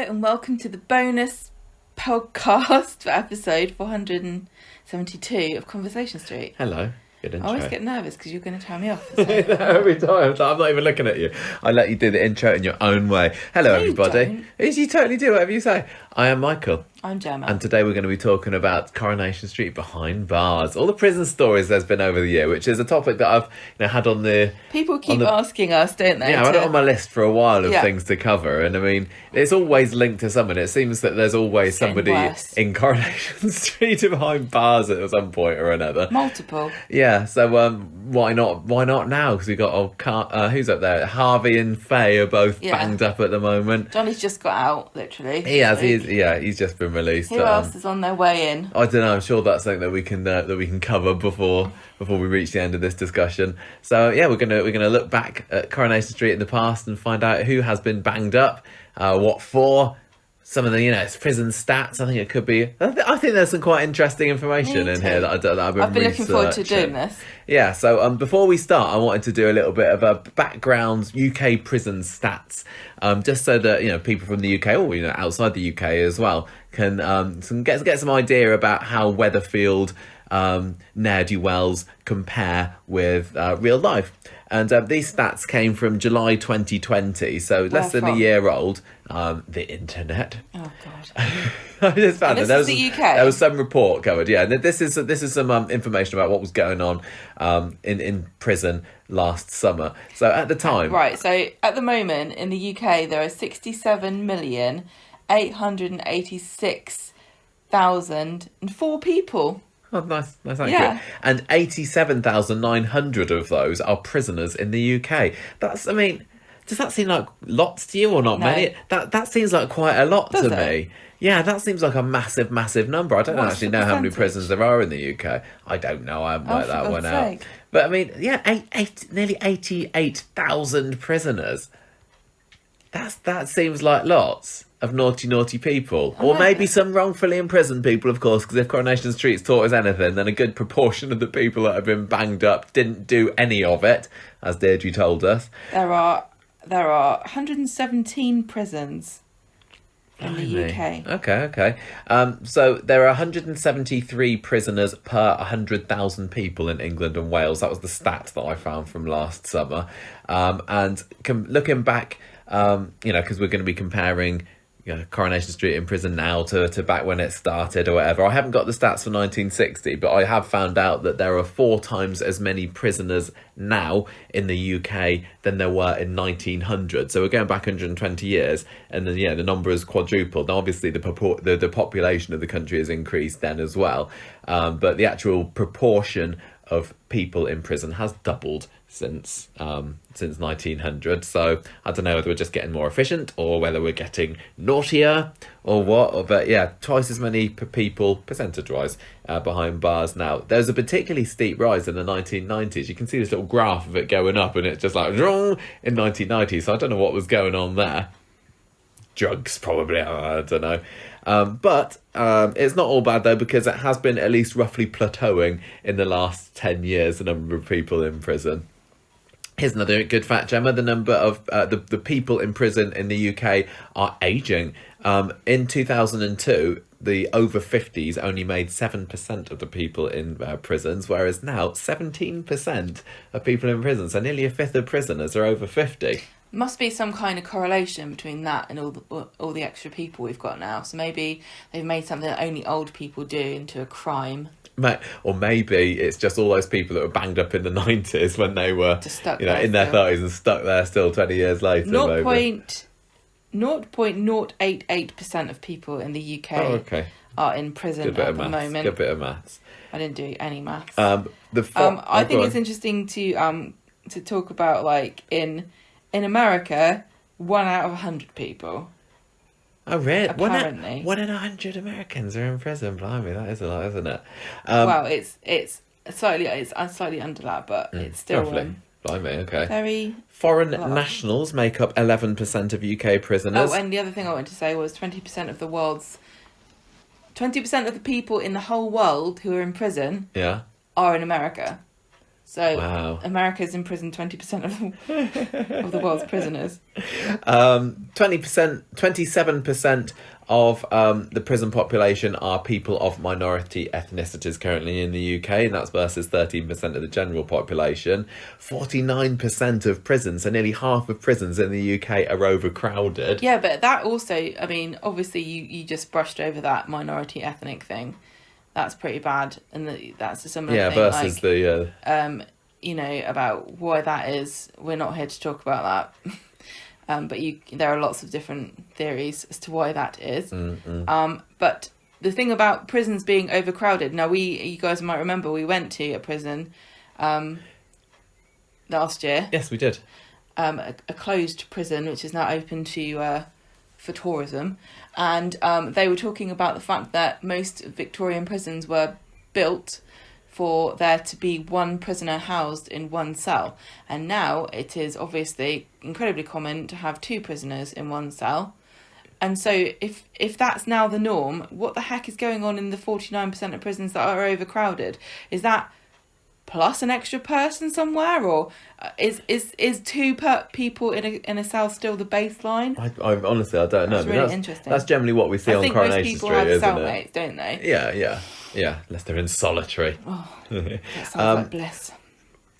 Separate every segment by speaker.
Speaker 1: and welcome to the bonus podcast for episode 472 of Conversation Street.
Speaker 2: Hello. Good intro.
Speaker 1: I always get nervous because you're going to turn me off.
Speaker 2: So. Every time. I'm not even looking at you. I let you do the intro in your own way. Hello,
Speaker 1: No,
Speaker 2: everybody. You totally do whatever you say. I am Michael.
Speaker 1: I'm Gemma.
Speaker 2: And today we're going to be talking about Coronation Street behind bars. All the prison stories there's been over the year, which is a topic that I've had on the...
Speaker 1: People keep asking us, don't they?
Speaker 2: Yeah, I've had it on my list for a while of
Speaker 1: Yeah.
Speaker 2: things to cover. And I mean, it's always linked to someone. It seems that there's always somebody
Speaker 1: worse.
Speaker 2: in Coronation Street behind bars at some point or another.
Speaker 1: Multiple.
Speaker 2: Yeah, so why not? Why not now? Because we got who's up there? Harvey and Faye are both banged up at the moment.
Speaker 1: Johnny's just got out, literally.
Speaker 2: He has. He's just been released.
Speaker 1: Who else is on their way in?
Speaker 2: I don't know. I'm sure that's something that we can cover before we reach the end of this discussion. So yeah, we're gonna look back at Coronation Street in the past and find out who has been banged up, what for. Some of the, it's prison stats. I think it could be. I think there's some quite interesting information in here that I've been
Speaker 1: looking forward to doing this.
Speaker 2: Yeah. So before we start, I wanted to do a little bit of a background UK prison stats, just so that people from the UK or outside the UK as well can get some idea about how Weatherfield, ne'er-do-wells compare with real life. And these stats came from July 2020, so less than a year old. The internet.
Speaker 1: Oh God!
Speaker 2: I just found it.
Speaker 1: This is the UK.
Speaker 2: There was some report covered. Yeah, this is some information about what was going on in prison last summer. So at the time,
Speaker 1: right. So at the moment in the UK, there are 67,886,004 people.
Speaker 2: Oh, nice accurate.
Speaker 1: Yeah.
Speaker 2: And 87,900 of those are prisoners in the UK. Does that seem like lots to you or not many? That seems like quite a lot to me. Yeah, that seems like a massive, massive number. I don't actually know how many prisons there are in the UK. I don't know. I haven't worked that one out. But I mean, yeah, nearly 88,000 prisoners. That seems like lots of naughty people. Or maybe some wrongfully imprisoned people, of course, because if Coronation Street's taught us anything, then a good proportion of the people that have been banged up didn't do any of it, as Deirdre told us.
Speaker 1: There are 117 prisons in the UK.
Speaker 2: Okay. So there are 173 prisoners per 100,000 people in England and Wales. That was the stat that I found from last summer. And looking back, because we're going to be comparing Coronation Street in prison now to back when it started or whatever. I haven't got the stats for 1960, but I have found out that there are 4 times as many prisoners now in the UK than there were in 1900. So we're going back 120 years, and then the number has quadrupled. Now, obviously, the population of the country has increased then as well, but the actual proportion of people in prison has doubled since 1900. So I don't know whether we're just getting more efficient or whether we're getting naughtier or what, but yeah, twice as many people percentage wise behind bars now. There's a particularly steep rise in the 1990s. You can see this little graph of it going up, and it's just like in 1990. So I don't know what was going on there. Drugs probably, I don't know. But it's not all bad though, because it has been at least roughly plateauing in the last 10 years, the number of people in prison. Here's another good fact, Gemma. The number of the people in prison in the UK are ageing. In 2002, the over 50s only made 7% of the people in prisons, whereas now 17% of people in prison, so nearly a fifth of prisoners are over 50.
Speaker 1: Must be some kind of correlation between that and all the extra people we've got now. So maybe they've made something that only old people do into a crime.
Speaker 2: Or maybe it's just all those people that were banged up in the 90s when they were just stuck in their 30s and stuck there still 20 years later.
Speaker 1: 0.088% of people in the UK are in prison at the moment.
Speaker 2: Good bit of maths.
Speaker 1: I didn't do any maths.
Speaker 2: I
Speaker 1: think it's interesting to talk about, like, in America, 1 out of 100 people.
Speaker 2: Oh, really?
Speaker 1: Apparently.
Speaker 2: 1 in 100 Americans are in prison. Blimey, that is a lot, isn't it?
Speaker 1: Well, it's slightly under that, but it's still
Speaker 2: Blimey, okay.
Speaker 1: Very
Speaker 2: foreign nationals make up 11% of UK prisoners.
Speaker 1: Oh, and the other thing I wanted to say was 20% of the people in the whole world who are in prison are in America. So
Speaker 2: Wow.
Speaker 1: America's imprisoned 20% of the world's prisoners.
Speaker 2: 27% of the prison population are people of minority ethnicities currently in the UK, and that's versus 13% of the general population. 49% of prisons, so nearly half of prisons in the UK are overcrowded.
Speaker 1: Yeah, but that also, I mean, obviously you just brushed over that minority ethnic thing. That's pretty bad, and that's a similar thing.
Speaker 2: Versus
Speaker 1: like, about why that is. We're not here to talk about that, but there are lots of different theories as to why that is. But the thing about prisons being overcrowded. Now, you guys might remember we went to a prison last year.
Speaker 2: Yes, we did.
Speaker 1: A closed prison, which is now open to for tourism. And they were talking about the fact that most Victorian prisons were built for there to be one prisoner housed in one cell. And now it is obviously incredibly common to have two prisoners in one cell. And so if that's now the norm, what the heck is going on in the 49% of prisons that are overcrowded? Is that plus an extra person somewhere, or is two people in a cell still the baseline?
Speaker 2: I honestly, I don't know.
Speaker 1: That's really interesting.
Speaker 2: That's generally what we see on Coronation Street, isn't it?
Speaker 1: I think most people have cellmates, don't they?
Speaker 2: Yeah. Unless they're in solitary.
Speaker 1: Oh, that sounds like bliss.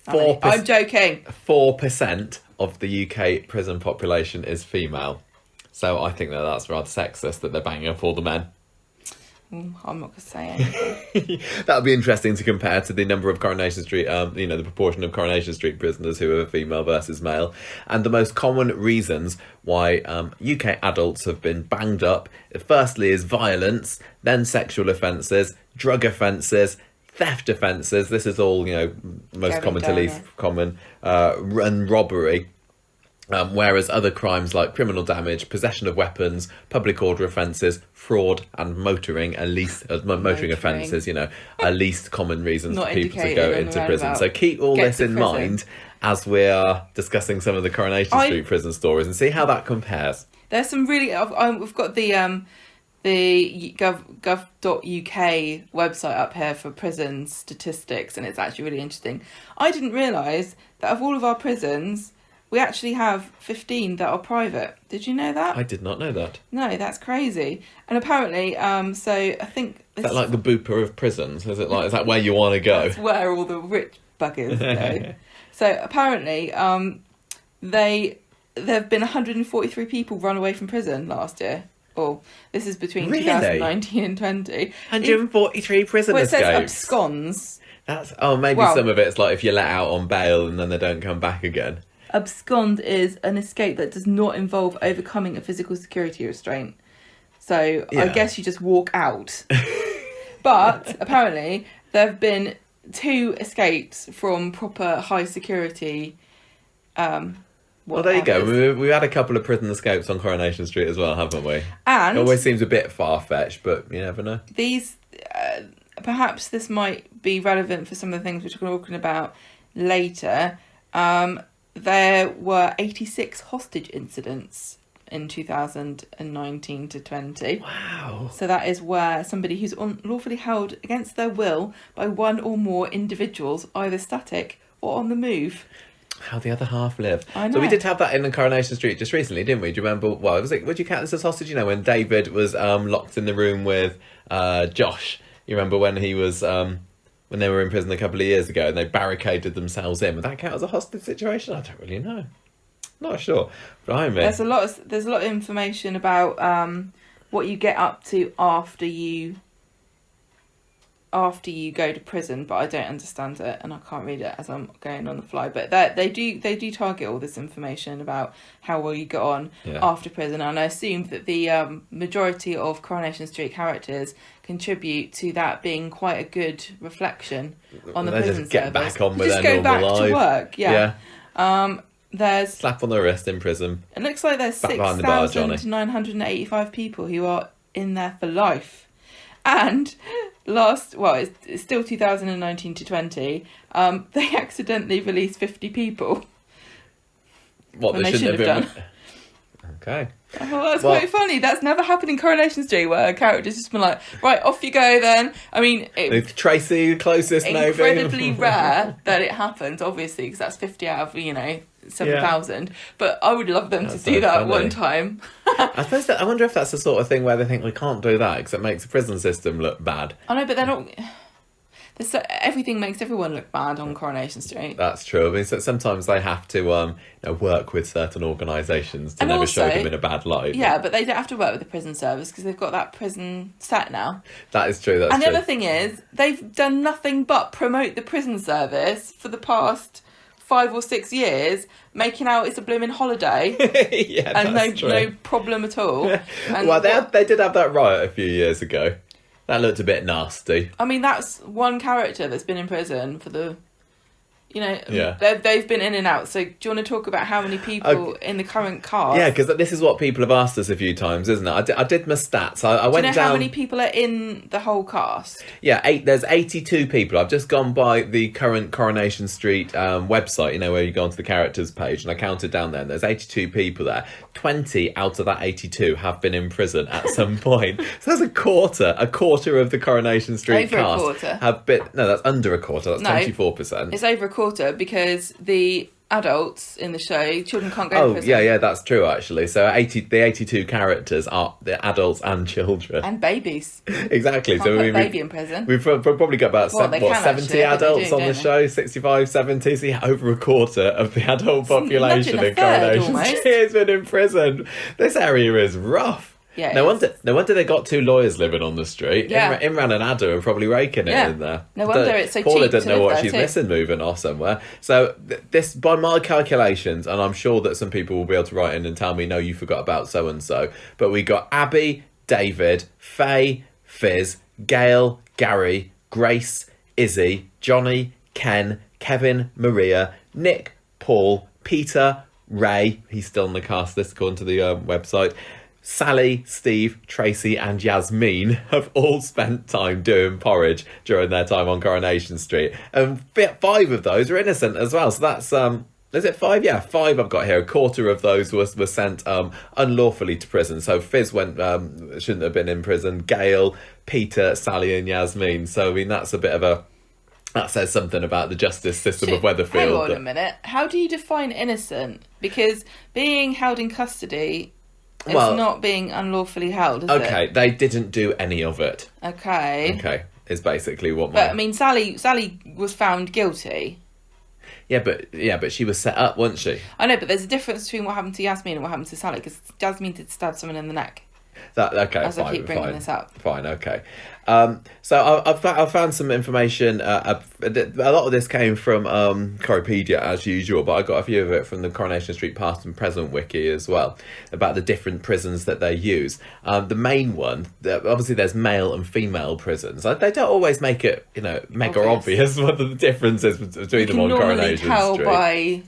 Speaker 2: 4%,
Speaker 1: I'm joking.
Speaker 2: 4% of the UK prison population is female. So I think that's rather sexist that they're banging up all the men.
Speaker 1: I'm not going to say anything.
Speaker 2: That would be interesting to compare to the number of Coronation Street, the proportion of Coronation Street prisoners who are female versus male. And the most common reasons why UK adults have been banged up, firstly, is violence, then sexual offences, drug offences, theft offences. This is all, most common to least common, and robbery. Whereas other crimes like criminal damage, possession of weapons, public order offences, fraud and motoring are motoring offences, are least common reasons for people to go into prison. So keep all this in mind as we are discussing some of the Coronation Street prison stories and see how that compares.
Speaker 1: There's some really... we've got the gov.uk website up here for prison statistics, and it's actually really interesting. I didn't realise that of all of our prisons, we actually have 15 that are private. Did you know that?
Speaker 2: I did not know that.
Speaker 1: No, that's crazy. And apparently, so I think...
Speaker 2: Is that like the Bupa of prisons? Is that where you want to go?
Speaker 1: That's where all the rich buggers go. So apparently, there have been 143 people run away from prison last year. Or this is between 2019 and 20.
Speaker 2: 143 prison escapes.
Speaker 1: It says absconds.
Speaker 2: Maybe some of it's like if you're let out on bail and then they don't come back again.
Speaker 1: Abscond is an escape that does not involve overcoming a physical security restraint. So I guess you just walk out. But apparently there have been 2 escapes from proper high security.
Speaker 2: Well, there you go. We had a couple of prison escapes on Coronation Street as well, haven't we? And it always seems a bit far-fetched, but you never know.
Speaker 1: These, perhaps this might be relevant for some of the things which we're talking about later. There were 86 hostage incidents in 2019 to 20.
Speaker 2: Wow.
Speaker 1: So that is where somebody who's unlawfully held against their will by one or more individuals, either static or on the move.
Speaker 2: How the other half live.
Speaker 1: I know.
Speaker 2: So we did have that in the Coronation Street just recently, didn't we? Do you remember? Well, would you count this as hostage? When David was locked in the room with Josh. You remember when he was... when they were in prison a couple of years ago and they barricaded themselves in. Would that count as a hostage situation? I don't really know. Not sure. But there's a lot of information about what you get up to after you go to prison, but I don't understand it and I can't read it as I'm going on the fly. But they do target all this information about how well you get on after prison, and I assume that the majority of Coronation Street characters contribute to that being quite a good reflection on the prison just get
Speaker 1: service.
Speaker 2: back on with
Speaker 1: just
Speaker 2: their
Speaker 1: go back
Speaker 2: normal life.
Speaker 1: to work. There's
Speaker 2: slap on the wrist in prison.
Speaker 1: It looks like there's 6,985 people who are in there for life. And it's still 2019 to 20, they accidentally released 50 people.
Speaker 2: What, they shouldn't have done? Okay.
Speaker 1: Oh, that's quite funny. That's never happened in Coronation Street, where a character's just been like, right, off you go then. I mean,
Speaker 2: Tracy, closest, maybe.
Speaker 1: Incredibly rare that it happens, obviously, because that's 50 out of, 7,000. But I would love them to do that one time.
Speaker 2: I wonder if that's the sort of thing where they think we can't do that because it makes the prison system look bad.
Speaker 1: I know, but they're not... everything makes everyone look bad on Coronation Street.
Speaker 2: That's true. I mean, sometimes they have to work with certain organisations to never show them in a bad light.
Speaker 1: Yeah, but they don't have to work with the prison service because they've got that prison set now.
Speaker 2: That is true.
Speaker 1: And the other thing is, they've done nothing but promote the prison service for the past 5 or 6 years, making out it's a blooming holiday.
Speaker 2: Yeah,
Speaker 1: and no problem at all. And
Speaker 2: well, they did have that riot a few years ago. That looked a bit nasty.
Speaker 1: I mean, that's one character that's been in prison for the...
Speaker 2: Yeah.
Speaker 1: They've been in and out. So do you want to talk about how many people in the current cast?
Speaker 2: Yeah, because this is what people have asked us a few times, isn't it? I did my stats. I went down...
Speaker 1: how many people are in the whole cast?
Speaker 2: Yeah, there's 82 people. I've just gone by the current Coronation Street website, where you go onto the characters page, and I counted down there, and there's 82 people there. 20 out of that 82 have been in prison at some point. So that's a quarter of the Coronation Street
Speaker 1: over
Speaker 2: cast.
Speaker 1: A quarter.
Speaker 2: Have been... No, that's under a quarter. That's 24%.
Speaker 1: It's over a quarter because the adults in the show, children can't go to prison.
Speaker 2: Yeah, that's true actually. So the 82 characters are the adults and children.
Speaker 1: And babies.
Speaker 2: Exactly.
Speaker 1: Can't put a baby in prison.
Speaker 2: We've probably got about 70 adults on the show, 65, 70. So yeah, over a quarter of the adult population in Coronation Street has been in prison. This area is rough.
Speaker 1: Yeah,
Speaker 2: no wonder they got 2 lawyers living on the street.
Speaker 1: Yeah.
Speaker 2: Imran and Ada are probably raking it in there.
Speaker 1: No wonder it's so cheap.
Speaker 2: Paula doesn't know what she's
Speaker 1: too.
Speaker 2: missing moving off somewhere. So this, by my calculations, and I'm sure that some people will be able to write in and tell me, no, you forgot about so and so. But we got Abby, David, Faye, Fizz, Gail, Gary, Grace, Izzy, Johnny, Ken, Kevin, Maria, Nick, Paul, Peter, Ray. He's still on the cast list according to the website. Sally, Steve, Tracy and Yasmin have all spent time doing porridge during their time on Coronation Street. And 5 of those are innocent as well. So that's, is it 5? Yeah, 5 I've got here. A quarter of those were sent unlawfully to prison. So Fizz shouldn't have been in prison. Gail, Peter, Sally and Yasmin. So, I mean, that's a bit of a... That says something about the justice system of Weatherfield.
Speaker 1: Hang on a minute. How do you define innocent? Because being held in custody... It's not being unlawfully held, is it?
Speaker 2: Okay, they didn't do any of it.
Speaker 1: Okay,
Speaker 2: is basically what.
Speaker 1: But I mean, Sally was found guilty.
Speaker 2: Yeah, but she was set up, wasn't she?
Speaker 1: I know, but there's a difference between what happened to Yasmin and what happened to Sally, because Yasmin did stab someone in the neck. As I keep bringing this up.
Speaker 2: Fine, okay. So I've found some information. A lot of this came from Corriepedia as usual, but I got a few of it from the Coronation Street Past and Present Wiki as well about the different prisons that they use. The main one, obviously, there's male and female prisons. They don't always make it, mega obvious what the difference is between them on Coronation Street. You can normally tell
Speaker 1: by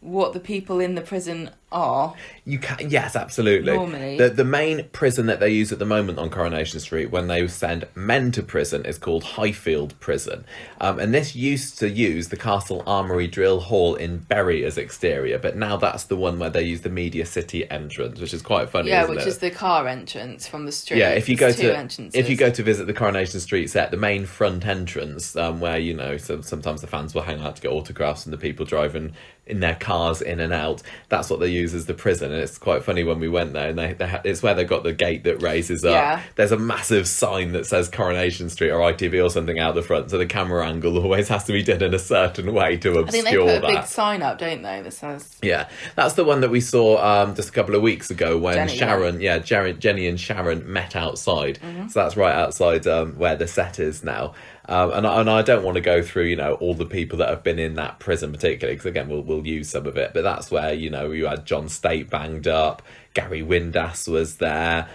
Speaker 1: what the people in the prison are.
Speaker 2: You can, yes, absolutely.
Speaker 1: Normally.
Speaker 2: The main prison that they use at the moment on Coronation Street when they send men to prison is called Highfield Prison. And this used to use the Castle Armoury Drill Hall in Bury as exterior, but now that's the one where they use the Media City entrance, which is quite funny, isn't it?
Speaker 1: Yeah, which is the car entrance from the street.
Speaker 2: Yeah, if you go to visit the Coronation Street set, the main front entrance, where, sometimes the fans will hang out to get autographs and the people driving in their cars in and out, that's what they use as the prison. And it's quite funny when we went there, and it's where they've got the gate that raises up.
Speaker 1: Yeah.
Speaker 2: There's a massive sign that says Coronation Street or ITV or something out the front, so the camera angle always has to be done in a certain way to obscure that. I think they put a big
Speaker 1: sign up, don't they, that says...
Speaker 2: Yeah, that's the one that we saw just a couple of weeks ago when Jenny and Sharon met outside. Mm-hmm. So that's right outside where the set is now. And I don't want to go through, all the people that have been in that prison particularly, because again, we'll use some of it. But that's where, you had John State banged up, Gary Windass was there.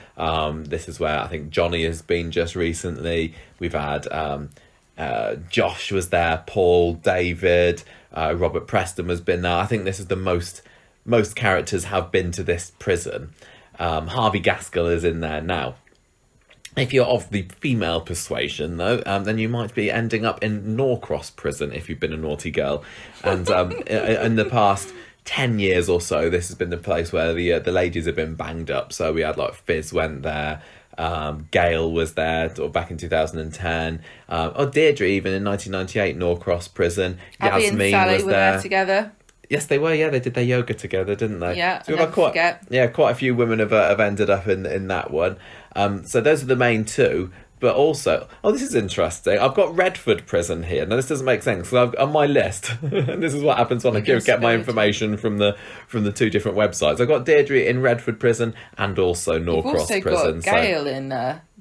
Speaker 2: This is where I think Johnny has been just recently. We've had Josh was there, Paul, David, Robert Preston has been there. I think this is the most characters have been to this prison. Harvey Gaskell is in there now. If you're of the female persuasion, though, then you might be ending up in Norcross Prison if you've been a naughty girl. And in the past, 10 years or so, this has been the place where the ladies have been banged up. So we had like Fizz went there. Gail was there back in 2010. Deirdre even in 1998, Norcross Prison.
Speaker 1: Abby
Speaker 2: Yasmin
Speaker 1: and Sally
Speaker 2: was
Speaker 1: were there together.
Speaker 2: Yes, they were. Yeah, they did their yoga together, didn't they?
Speaker 1: Yeah,
Speaker 2: so we've had quite a few women have ended up in that one. So those are the main two. But also, this is interesting. I've got Redford Prison here. Now, this doesn't make sense. So on my list, and this is what happens when I get my information from the two different websites. I've got Deirdre in Redford Prison and also Norcross Prison.
Speaker 1: You've also got Gail in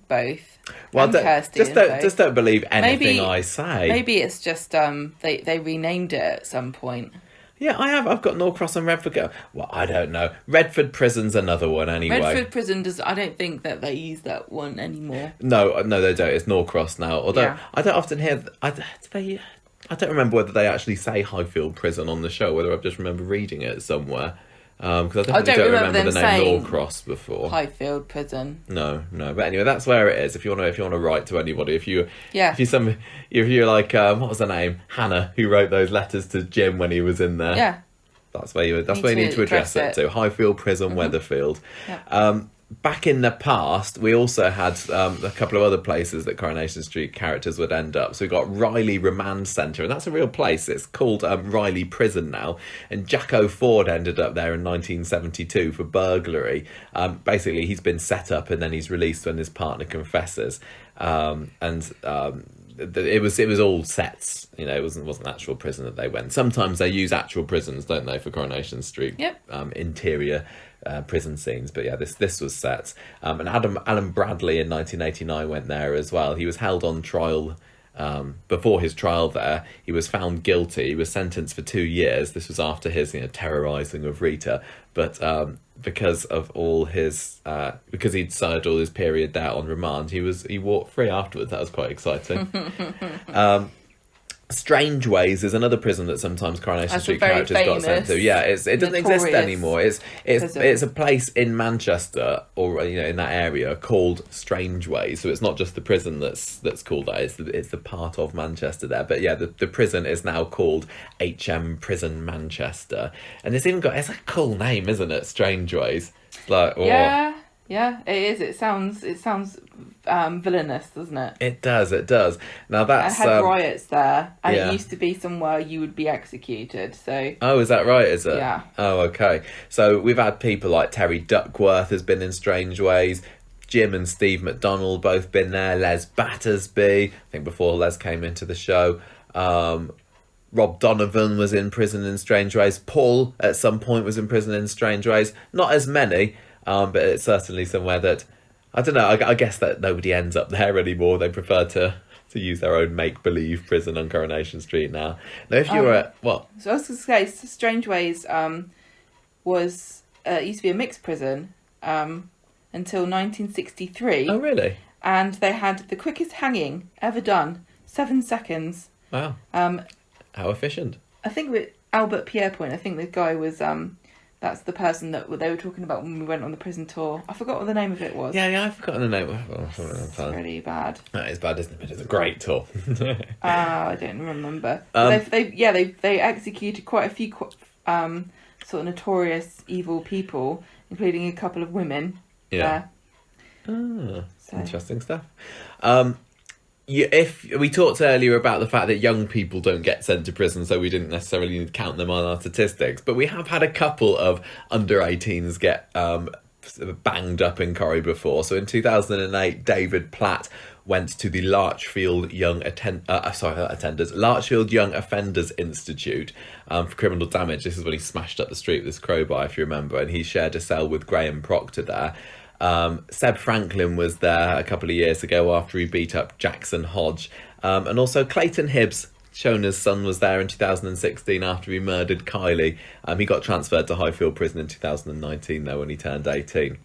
Speaker 1: both.
Speaker 2: Well, just don't believe anything I say.
Speaker 1: Maybe it's just they renamed it at some point.
Speaker 2: Yeah, I have. I've got Norcross and Redford. Well, I don't know. Redford Prison's another one anyway.
Speaker 1: Redford Prison I don't think that they use that one anymore.
Speaker 2: No, they don't. It's Norcross now. Although I don't often hear. I don't remember whether they actually say Highfield Prison on the show. Whether I just remember reading it somewhere. Because I definitely don't remember the name Norcross before.
Speaker 1: Highfield Prison.
Speaker 2: No. But anyway, that's where it is. If you want to write to anybody, if you're like what was her name, Hannah, who wrote those letters to Jim when he was in there.
Speaker 1: Yeah.
Speaker 2: That's where you need to address it to. Highfield Prison, Weatherfield.
Speaker 1: Yeah.
Speaker 2: Back in the past, we also had a couple of other places that Coronation Street characters would end up. So we've got Riley Remand Centre, and that's a real place. It's called Riley Prison now. And Jacko Ford ended up there in 1972 for burglary. Basically, he's been set up and then he's released when his partner confesses. It was all sets, it wasn't actual prison that they went. Sometimes they use actual prisons, don't they, for Coronation Street?
Speaker 1: Yep.
Speaker 2: Interior prison scenes, but yeah, this was sets. And Alan Bradley in 1989 went there as well. He was held on trial. Before his trial there, he was found guilty. He was sentenced for 2 years. This was after his terrorising of Rita, but because of all his because he'd served all his period there on remand, he walked free afterwards. That was quite exciting. Strangeways is another prison that sometimes Coronation Street characters got sent to. Yeah, it doesn't exist anymore. It's a place in Manchester or in that area called Strangeways. So it's not just the prison that's called that. It's the part of Manchester there. But yeah, the prison is now called HM Prison Manchester, and it's a cool name, isn't it? Strangeways. Like
Speaker 1: Yeah, it is. It sounds villainous, doesn't it?
Speaker 2: It does. Now that's...
Speaker 1: I had riots there, and it used to be somewhere you would be executed, so...
Speaker 2: Oh, is that right, is it?
Speaker 1: Yeah.
Speaker 2: Oh, okay. So we've had people like Terry Duckworth has been in Strangeways, Jim and Steve McDonald both been there, Les Battersby, I think before Les came into the show, Rob Donovan was in prison in Strangeways, Paul at some point was in prison in Strangeways, not as many... but it's certainly somewhere that, I don't know, I guess that nobody ends up there anymore. They prefer to use their own make-believe prison on Coronation Street now. Now, if you were at, what?
Speaker 1: So I was going to say, Strangeways used to be a mixed prison until 1963.
Speaker 2: Oh, really?
Speaker 1: And they had the quickest hanging ever done, 7 seconds.
Speaker 2: Wow. How efficient.
Speaker 1: I think with Albert Pierrepoint, I think the guy was... that's the person that they were talking about when we went on the prison tour. I forgot what the name of it was.
Speaker 2: Yeah, I've forgotten the name.
Speaker 1: It's really bad.
Speaker 2: That is bad, isn't it? But it's a great tour.
Speaker 1: I don't remember. They executed quite a few sort of notorious evil people, including a couple of women.
Speaker 2: Yeah. Interesting stuff. If we talked earlier about the fact that young people don't get sent to prison, so we didn't necessarily need to count them on our statistics, but we have had a couple of under 18s get banged up in Corrie before. So in 2008, David Platt went to the Larchfield Young Larchfield Young Offenders Institute for criminal damage. This is when he smashed up the street with his crowbar, if you remember, and he shared a cell with Graham Proctor there. Seb Franklin was there a couple of years ago after he beat up Jackson Hodge, and also Clayton Hibbs, Shona's son, was there in 2016 after he murdered Kylie. He got transferred to Highfield Prison in 2019 though when he turned 18.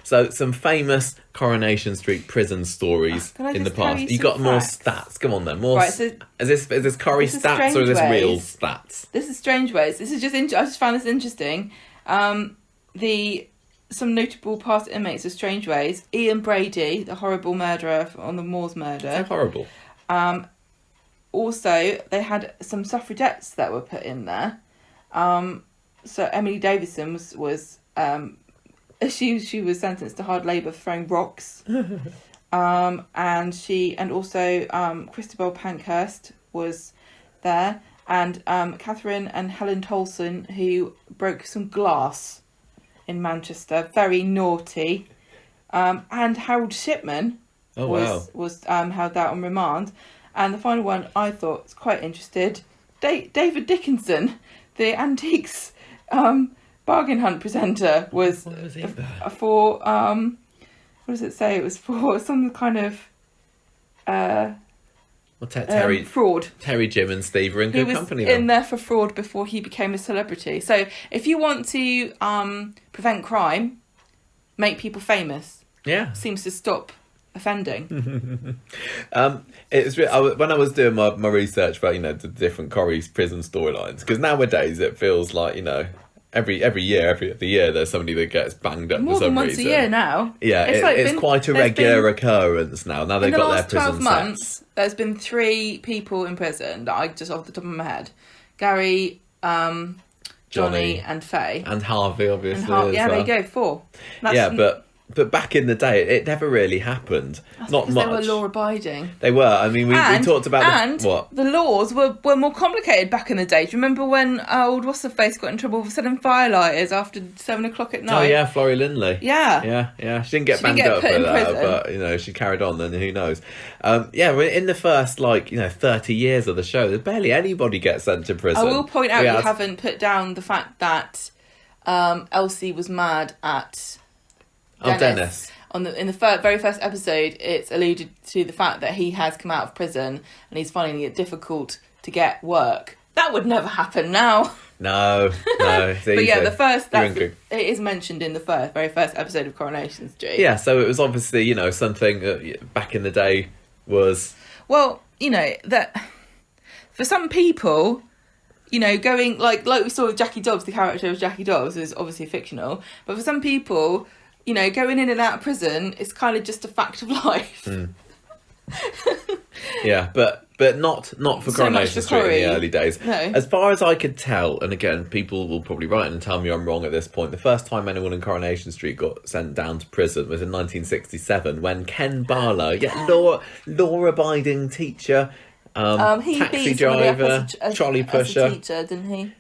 Speaker 2: So some famous Coronation Street prison stories in the past. You got more stats? Come on then, more. Right, so is this Corrie stats or is this real stats?
Speaker 1: This is Strangeways. This is just I just found this interesting. Some notable past inmates of Strangeways: Ian Brady, the horrible murderer on the Moors murder.
Speaker 2: So horrible.
Speaker 1: Also, they had some suffragettes that were put in there. So Emily Davison was she was sentenced to hard labour for throwing rocks. And also Christabel Pankhurst was there, and Catherine and Helen Tolson, who broke some glass in Manchester, very naughty. And Harold Shipman was held out on remand. And the final one I thought was quite interested. David Dickinson, the antiques bargain hunt presenter, was for what does it say? It was for some kind of fraud.
Speaker 2: Terry, Jim and Steve were in good company.
Speaker 1: He was in there for fraud before he became a celebrity. So if you want to prevent crime, make people famous.
Speaker 2: Yeah.
Speaker 1: Seems to stop offending.
Speaker 2: It's when I was doing my research about the different Corrie's prison storylines, because nowadays it feels like every year there's somebody that gets banged up
Speaker 1: more
Speaker 2: for some reason.
Speaker 1: More than once a year now.
Speaker 2: Yeah, it's quite a regular occurrence now. Now they've got their prison
Speaker 1: in the last 12 months, there's been 3 people in prison that I just off the top of my head. Gary, Johnny and Faye.
Speaker 2: And Harvey, obviously.
Speaker 1: There you go, 4.
Speaker 2: But back in the day, it never really happened.
Speaker 1: That's
Speaker 2: not much.
Speaker 1: They were law-abiding.
Speaker 2: They were. I mean, we talked about
Speaker 1: the laws were more complicated back in the day. Do you remember when old what's-her-face got in trouble for selling firelighters after 7 o'clock at night?
Speaker 2: Oh yeah, Florrie Lindley.
Speaker 1: Yeah.
Speaker 2: She didn't get banged up for that, but she carried on. And who knows? In the first 30 years of the show, there's barely anybody gets sent to prison.
Speaker 1: I will point out you haven't put down the fact that Elsie was mad at Dennis. In the very first episode, it's alluded to the fact that he has come out of prison and he's finding it difficult to get work. That would never happen now.
Speaker 2: No.
Speaker 1: But yeah, it is mentioned in the very first episode of Coronation Street.
Speaker 2: Yeah, so it was obviously something that back in the day was
Speaker 1: that for some people. Going like we saw with Jackie Dobbs, the character of Jackie Dobbs is obviously fictional, but for some people, going in and out of prison is kind of just a fact of life.
Speaker 2: Yeah, but not for Coronation Street in the early days.
Speaker 1: No.
Speaker 2: As far as I could tell, and again, people will probably write and tell me I'm wrong at this point, the first time anyone in Coronation Street got sent down to prison was in 1967 when Ken Barlow, law-abiding teacher, taxi driver, trolley pusher.
Speaker 1: As a teacher, didn't he?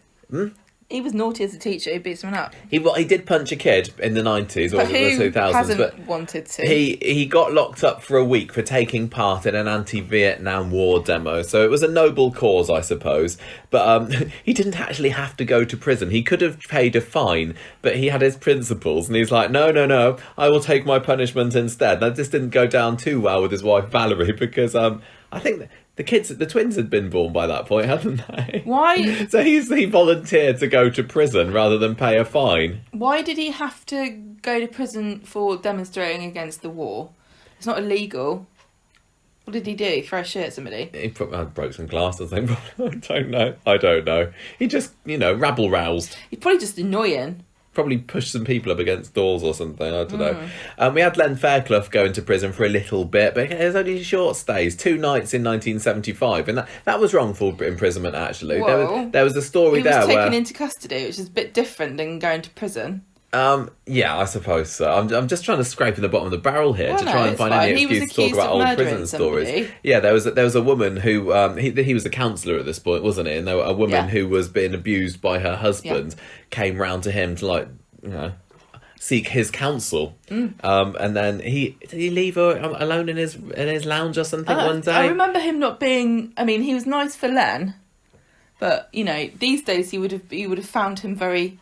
Speaker 1: He was naughty as a teacher. He beat someone up.
Speaker 2: He did punch a kid in the 90s or the 2000s.
Speaker 1: Hasn't wanted to.
Speaker 2: He got locked up for a week for taking part in an anti-Vietnam War demo. So it was a noble cause, I suppose. But he didn't actually have to go to prison. He could have paid a fine, but he had his principles, and he's like, no, I will take my punishment instead. That just didn't go down too well with his wife Valerie, because I think the twins had been born by that point, hadn't they?
Speaker 1: Why?
Speaker 2: So he volunteered to go to prison rather than pay a fine.
Speaker 1: Why did he have to go to prison for demonstrating against the war? It's not illegal. What did he do? Throw shit at somebody?
Speaker 2: He broke some glass or something. I don't know. He just, rabble-roused.
Speaker 1: He's probably just annoying.
Speaker 2: Probably pushed some people up against doors or something, I don't know. We had Len Fairclough go into prison for a little bit, but it was only short stays, 2 nights in 1975, and that was wrongful imprisonment, actually. There was a story there where...
Speaker 1: He was taken into custody, which is a bit different than going to prison.
Speaker 2: Yeah, I suppose so. I'm just trying to scrape in the bottom of the barrel here to try and find any excuse to talk about old prison stories. Yeah, there was a woman who he was a counsellor at this point, wasn't he? And a woman who was being abused by her husband came round to him to seek his counsel. And then did he leave her alone in his lounge or something one day?
Speaker 1: I remember him not being. I mean, he was nice for Len, but these days you would have found him very.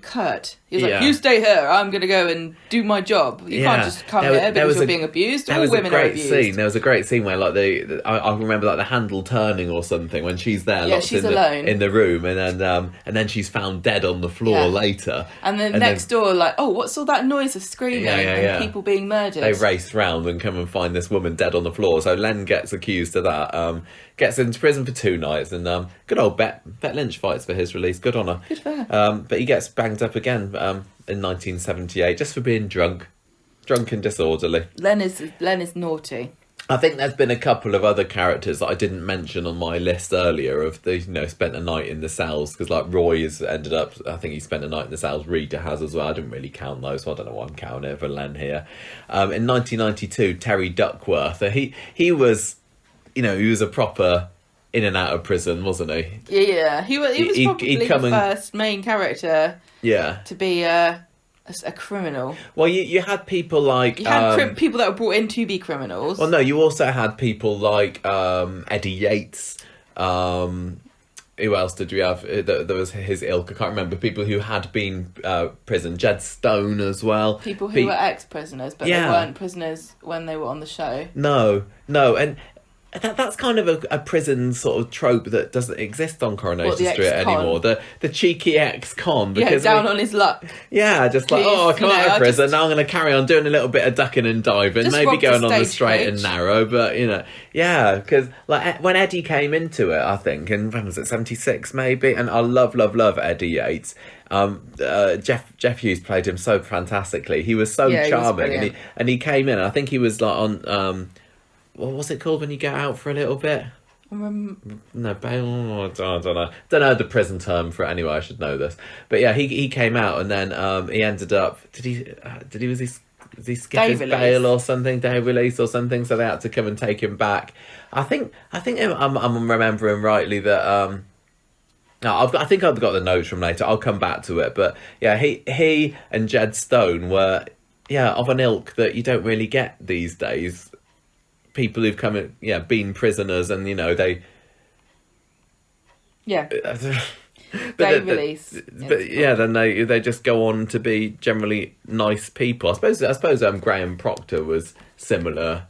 Speaker 1: Curt. He was like, you stay here, I'm going to go and do my job. You can't just come here because you're being abused. All women are abused.
Speaker 2: There was a great scene where I remember the handle turning or something when she's there, locked in the room, and then she's found dead on the floor later.
Speaker 1: And then next door, what's all that noise of screaming and people being murdered?
Speaker 2: They race round and come and find this woman dead on the floor. So Len gets accused of that. Gets into prison for 2 nights, and good old Bet Lynch fights for his release. Good on her.
Speaker 1: Good for her.
Speaker 2: But he gets banged up again in 1978 just for being drunk and disorderly.
Speaker 1: Len is naughty.
Speaker 2: I think there's been a couple of other characters that I didn't mention on my list earlier of the, spent a night in the cells, because like Roy has ended up, I think he spent a night in the cells. Rita has as well. I didn't really count those, so I don't know why I'm counting it for Len here. In 1992, Terry Duckworth, he was, he was a proper in and out of prison, wasn't he?
Speaker 1: Yeah, he was probably the first main character to be a criminal.
Speaker 2: Well, you had people like...
Speaker 1: You had people that were brought in to be criminals.
Speaker 2: Well, no, you also had people like Eddie Yates. Who else did we have? There was his ilk. I can't remember. People who had been prison. Jed Stone as well.
Speaker 1: People who were ex-prisoners, but they weren't prisoners when they were on the show.
Speaker 2: No. And that's kind of a prison sort of trope that doesn't exist on Coronation Street anymore. The cheeky ex-con. Because
Speaker 1: down on his luck.
Speaker 2: Yeah, just like, I come out of prison, now I'm going to carry on doing a little bit of ducking and diving, maybe going on the straight and narrow, but, because like when Eddie came into it, I think, and when was it, 76 maybe, and I love Eddie Yates. Jeff Hughes played him so fantastically. He was so charming, and he came in, I think he was like on... what was it called when you get out for a little bit? No, bail. I don't know. Don't know the prison term for it anyway. I should know this. But yeah, he came out and then he ended up. Was he skip his bail or something? Day release or something? So they had to come and take him back. I think I'm remembering rightly that. No, I think I've got the notes from later. I'll come back to it. But yeah, he and Jed Stone were of an ilk that you don't really get these days. People who've come in, been prisoners, and they
Speaker 1: day release.
Speaker 2: But then they just go on to be generally nice people. I suppose Graham Proctor was similar.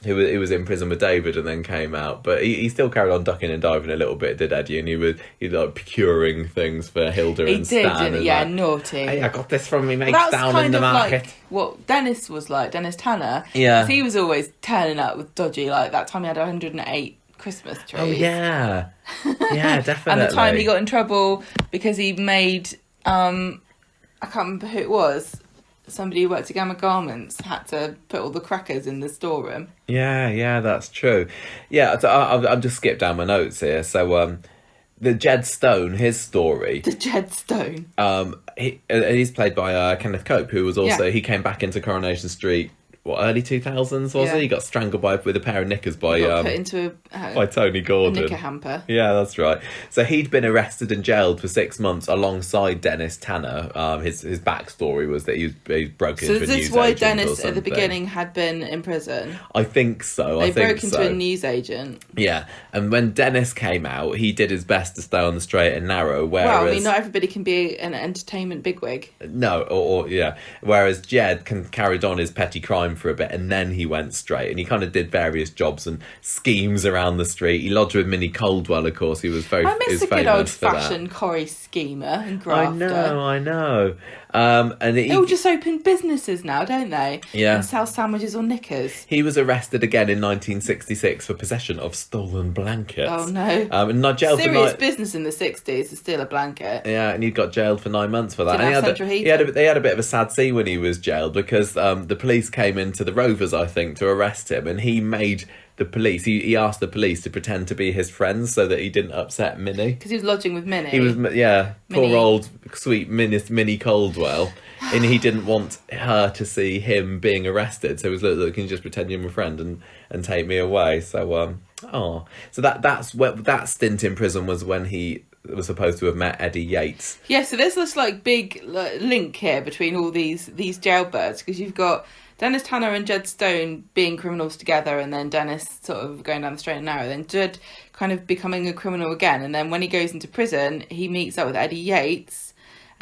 Speaker 2: Who was in prison with David and then came out, but he still carried on ducking and diving a little bit, did Eddie? And he was like procuring things for Hilda and Stan.
Speaker 1: Naughty.
Speaker 2: Hey, I got this from me mates down in the market.
Speaker 1: Like what Dennis was like, Dennis Tanner.
Speaker 2: Yeah,
Speaker 1: he was always turning up with dodgy. Like that time he had 108 Christmas trees.
Speaker 2: Oh yeah, definitely.
Speaker 1: And the time he got in trouble because he made I can't remember who it was. Somebody who worked at Gamma Garments had to put all the crackers in the storeroom. Yeah,
Speaker 2: that's true. Yeah, so I've just skipped down my notes here. So, the Jed Stone, his story.
Speaker 1: The Jed Stone.
Speaker 2: He's played by Kenneth Cope, who was also he came back into Coronation Street. Early 2000s was it? He got strangled with a pair of knickers by
Speaker 1: put into
Speaker 2: by Tony Gordon.
Speaker 1: A knicker hamper.
Speaker 2: Yeah, that's right. So he'd been arrested and jailed for 6 months alongside Dennis Tanner. His backstory was that he broke into a newsagent. So is this why
Speaker 1: Dennis at the beginning had been in prison?
Speaker 2: I think so.
Speaker 1: They broke into a newsagent.
Speaker 2: Yeah, and when Dennis came out, he did his best to stay on the straight and narrow. Whereas,
Speaker 1: not everybody can be an entertainment bigwig.
Speaker 2: No, whereas Jed carried on his petty crime for a bit, and then he went straight, and he kind of did various jobs and schemes around the street. He lodged with Minnie Caldwell, of course. He was very famous for that. I miss a good
Speaker 1: old-fashioned Corrie schemer and grafter.
Speaker 2: I know. And
Speaker 1: they all just open businesses now, don't they?
Speaker 2: Yeah.
Speaker 1: And sell sandwiches or knickers.
Speaker 2: He was arrested again in 1966 for possession of stolen blankets.
Speaker 1: Oh no!
Speaker 2: And not jailed
Speaker 1: serious business in the 60s to steal a blanket.
Speaker 2: Yeah, and he got jailed for 9 months for that.
Speaker 1: Didn't
Speaker 2: and
Speaker 1: have central heating.
Speaker 2: They had a bit of a sad scene when he was jailed because the police came into the Rovers, I think, to arrest him, and he made the police. He asked the police to pretend to be his friends so that he didn't upset Minnie.
Speaker 1: Because he was lodging with Minnie.
Speaker 2: He was poor old sweet Minnie Caldwell. And he didn't want her to see him being arrested, so he was like, "Look, can you just pretend you're my friend and take me away?" So, so that stint in prison was when he was supposed to have met Eddie Yates.
Speaker 1: Yeah, so there's this big link here between all these jailbirds, because you've got Dennis Tanner and Jed Stone being criminals together, and then Dennis sort of going down the straight and narrow, then Jed kind of becoming a criminal again, and then when he goes into prison, he meets up with Eddie Yates.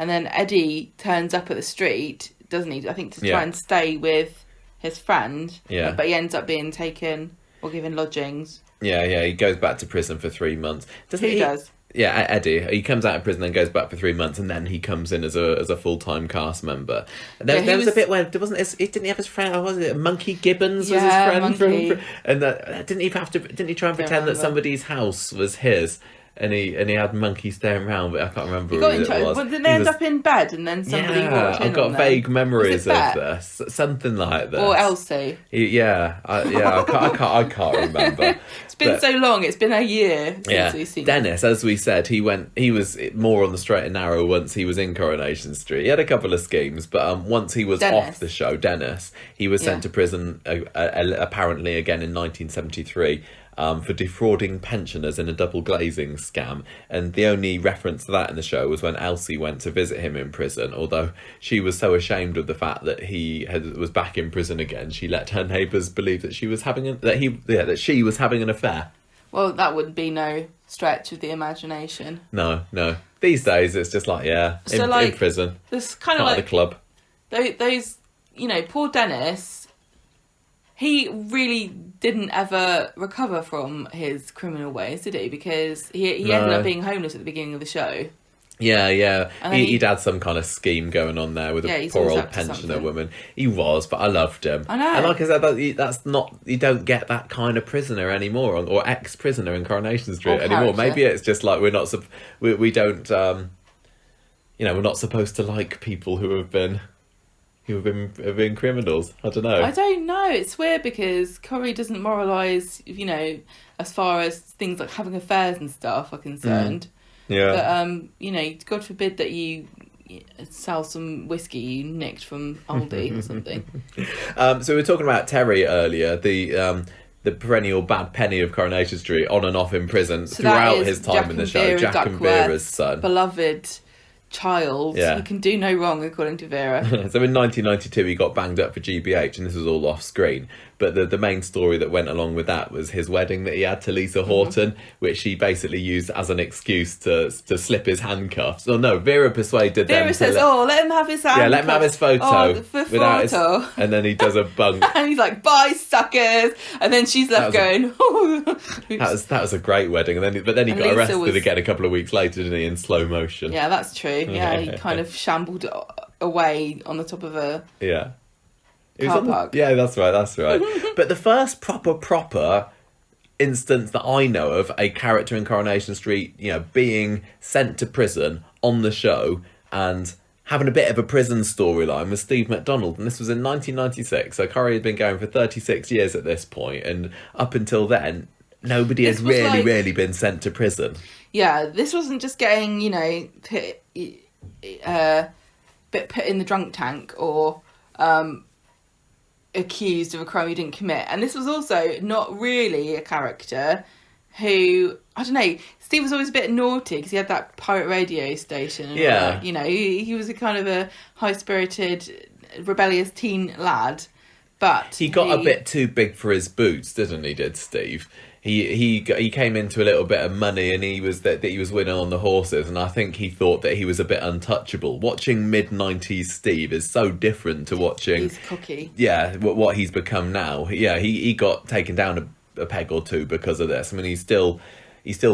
Speaker 1: And then Eddie turns up at the street, doesn't he? I think to try and stay with his friend.
Speaker 2: Yeah.
Speaker 1: But he ends up being taken or given lodgings.
Speaker 2: Yeah. He goes back to prison for 3 months.
Speaker 1: Who does?
Speaker 2: Yeah, Eddie. He comes out of prison and goes back for 3 months, and then he comes in as a full-time cast member. And there was a bit where didn't he have his friend? Was it Monkey Gibbons was his friend?
Speaker 1: Monkey.
Speaker 2: And didn't he try and pretend that somebody's house was his? and he had monkeys staring around, but I can't remember
Speaker 1: He got
Speaker 2: who
Speaker 1: in
Speaker 2: it
Speaker 1: trouble.
Speaker 2: was.
Speaker 1: Well, didn't they end up in bed and then somebody walked in
Speaker 2: I've got
Speaker 1: on them?
Speaker 2: vague memories of
Speaker 1: Bet?
Speaker 2: this, something like this.
Speaker 1: Or Elsie.
Speaker 2: I can't remember.
Speaker 1: It's been so long. It's been a year since we've seen
Speaker 2: Dennis, as we said, he was more on the straight and narrow once he was in Coronation Street. He had a couple of schemes, but once he was off the show, Dennis, he was sent to prison apparently again in 1973. For defrauding pensioners in a double glazing scam, and the only reference to that in the show was when Elsie went to visit him in prison. Although she was so ashamed of the fact that was back in prison again, she let her neighbours believe that she was having an affair.
Speaker 1: Well, that would be no stretch of the imagination.
Speaker 2: No. These days it's just like in prison.
Speaker 1: There's kind of
Speaker 2: like
Speaker 1: like
Speaker 2: the club.
Speaker 1: Those poor Dennis. He really didn't ever recover from his criminal ways, did he? Because he ended up being homeless at the beginning of the show.
Speaker 2: Yeah. He'd had some kind of scheme going on there with a poor old pensioner woman. He was, but I loved him.
Speaker 1: I know.
Speaker 2: And like I said, that's not, you don't get that kind of prisoner anymore, or ex-prisoner in Coronation Street anymore. Maybe it's just like we don't, we're not supposed to like people who have been criminals. I don't know.
Speaker 1: I don't know. It's weird because Corrie doesn't moralise, as far as things like having affairs and stuff are concerned.
Speaker 2: Yeah.
Speaker 1: But, God forbid that you sell some whiskey you nicked from Aldi or something.
Speaker 2: So we were talking about Terry earlier, the perennial bad penny of Coronation Street, on and off in prison throughout his time in the show. Jack and Vera's son.
Speaker 1: Beloved child. He can do no wrong, according to Vera.
Speaker 2: So in 1992 he got banged up for GBH, and this was all off screen, but the main story that went along with that was his wedding that he had to Lisa Horton, which he basically used as an excuse to slip his handcuffs. Vera persuaded them
Speaker 1: says, let him have his handcuffs.
Speaker 2: Yeah, let him have his photo.
Speaker 1: Photo.
Speaker 2: And then he does a bunk.
Speaker 1: And he's like, bye, suckers. And then she's left going,
Speaker 2: that was a great wedding. But then he got arrested again a couple of weeks later, didn't he, in slow motion.
Speaker 1: Yeah, that's true. Yeah, he kind of shambled away on the top of a car park.
Speaker 2: Yeah, that's right. But the first proper instance that I know of a character in Coronation Street, being sent to prison on the show and having a bit of a prison storyline was Steve McDonald, and this was in 1996. So Corrie had been going for 36 years at this point, and up until then, nobody had really been sent to prison. Yeah,
Speaker 1: this wasn't just getting, put in the drunk tank or accused of a crime he didn't commit. And this was also not really a character who, I don't know, Steve was always a bit naughty because he had that pirate radio station. And he was a kind of a high-spirited, rebellious teen lad. But
Speaker 2: he got a bit too big for his boots, didn't he, Steve? He came into a little bit of money, and he was winning on the horses, and I think he thought that he was a bit untouchable. Watching mid-90s Steve is so different to watching...
Speaker 1: He's cocky.
Speaker 2: Yeah, what he's become now. Yeah, he got taken down a peg or two because of this. I mean, he still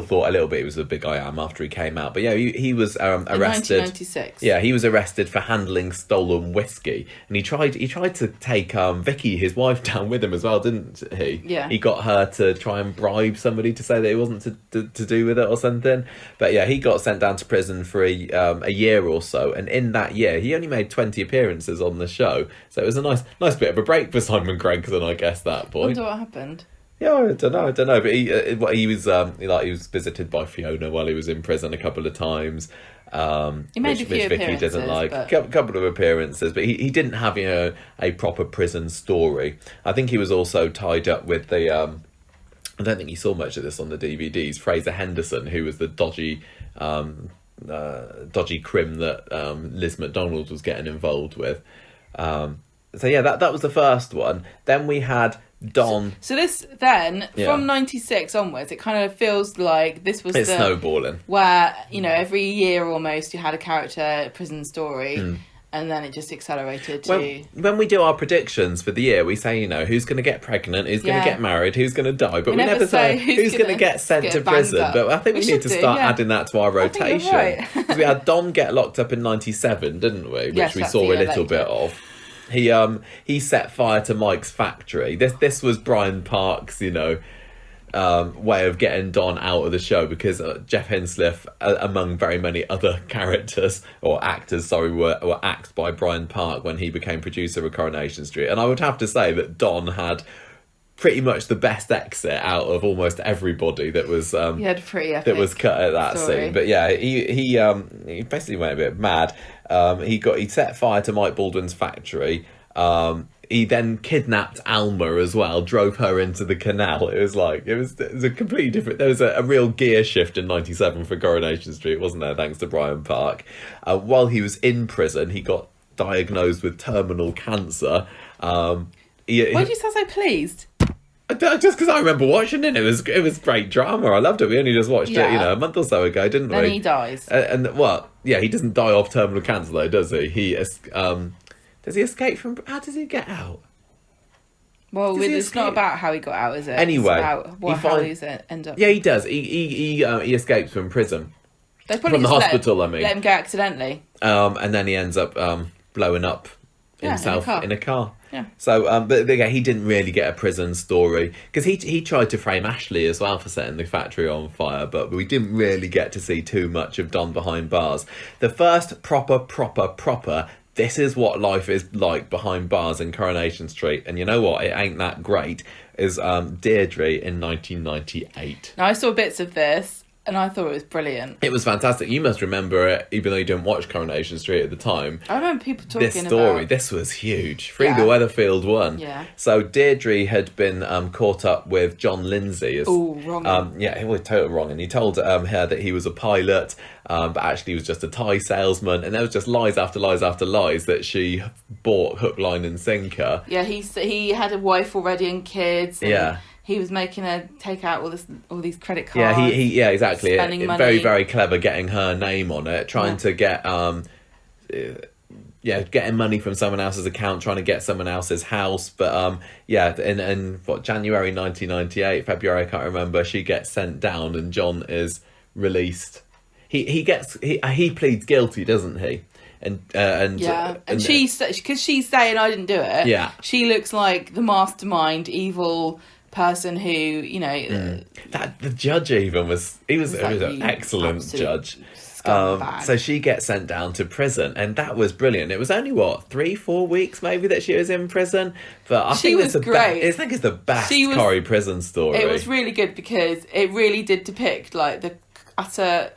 Speaker 2: thought a little bit he was a big I am after he came out. But yeah, he was arrested. In
Speaker 1: 1996.
Speaker 2: Yeah, he was arrested for handling stolen whiskey. And he tried to take Vicky, his wife, down with him as well, didn't he?
Speaker 1: Yeah.
Speaker 2: He got her to try and bribe somebody to say that it wasn't to do with it or something. But yeah, he got sent down to prison for a year or so. And in that year, he only made 20 appearances on the show. So it was a nice bit of a break for Simon Gregson, I guess, that point.
Speaker 1: I wonder what happened.
Speaker 2: Yeah, I don't know. But he was visited by Fiona while he was in prison a couple of times.
Speaker 1: He made a few
Speaker 2: Vicky
Speaker 1: appearances,
Speaker 2: didn't like.
Speaker 1: but...
Speaker 2: Couple of appearances, but he didn't have a proper prison story. I think he was also tied up with the. I don't think you saw much of this on the DVDs. Fraser Henderson, who was the dodgy crim that Liz McDonald was getting involved with. So yeah, that was the first one. Then we had Don.
Speaker 1: So this then, from 96 onwards, it kind of feels like this was
Speaker 2: snowballing.
Speaker 1: Where, every year almost you had a character prison story. And then it just accelerated to...
Speaker 2: When we do our predictions for the year, we say, who's going to get pregnant, who's going to get married, who's going to die. But we never say who's going to get sent to prison. But I think we need to start adding that to our rotation.
Speaker 1: Right.
Speaker 2: We had Don get locked up in 97, didn't we? Which we saw a little bit of. He set fire to Mike's factory. This was Brian Park's, way of getting Don out of the show, because Jeff Hinsliff, among very many other characters or actors, were axed by Brian Park when he became producer of Coronation Street. And I would have to say that Don had pretty much the best exit out of almost everybody that was
Speaker 1: he had a pretty epic
Speaker 2: that was cut at that
Speaker 1: story.
Speaker 2: scene. But yeah, he basically went a bit mad. He set fire to Mike Baldwin's factory. He then kidnapped Alma as well, drove her into the canal. It was a completely different. There was a real gear shift in '97 for Coronation Street, wasn't there? Thanks to Brian Park. While he was in prison, he got diagnosed with terminal cancer.
Speaker 1: Why did you sound so pleased?
Speaker 2: Just because I remember watching it, it was great drama. I loved it. We only just watched it, a month or so ago, didn't we?
Speaker 1: Then he dies.
Speaker 2: He doesn't die of terminal cancer though, does he? Does he escape from? How does he get out?
Speaker 1: Well, it's not about how he got out, is it?
Speaker 2: Anyway,
Speaker 1: it's about how he end up.
Speaker 2: Yeah, he does. He escapes from prison.
Speaker 1: They probably
Speaker 2: from the hospital.
Speaker 1: Let him go accidentally.
Speaker 2: And then he ends up blowing up himself in a car.
Speaker 1: Yeah.
Speaker 2: So, but again, he didn't really get a prison story, because he tried to frame Ashley as well for setting the factory on fire, but we didn't really get to see too much of Don behind bars. The first proper this is what life is like behind bars in Coronation Street, and you know what? It ain't that great. Is Deirdre in 1998.
Speaker 1: Now I saw bits of this, and I thought it was brilliant.
Speaker 2: It was fantastic. You must remember it, even though you didn't watch Coronation Street at the time.
Speaker 1: I remember people talking
Speaker 2: this story.
Speaker 1: About...
Speaker 2: This was huge. Frida Weatherfield won.
Speaker 1: Yeah.
Speaker 2: So Deirdre had been caught up with John Lindsay.
Speaker 1: Wrong.
Speaker 2: He was totally wrong. And he told her that he was a pilot, but actually he was just a Thai salesman. And there was just lies after lies after lies that she bought hook, line and sinker.
Speaker 1: Yeah, he had a wife already and kids. And he was making her take out all these credit cards.
Speaker 2: Yeah, exactly.
Speaker 1: Spending money.
Speaker 2: Very, very clever, getting her name on it, trying to get getting money from someone else's account, trying to get someone else's house. But in January 1998, February, I can't remember, she gets sent down and John is released. He pleads guilty, doesn't he? And
Speaker 1: she's, because she's saying I didn't do it.
Speaker 2: Yeah, she
Speaker 1: looks like the mastermind, evil person who,
Speaker 2: that the judge even was an excellent judge. So she gets sent down to prison, and that was brilliant. It was only 3-4 weeks maybe that she was in prison, but I think it's great. I think it's the best Corrie prison story.
Speaker 1: It was really good because it really did depict like the utter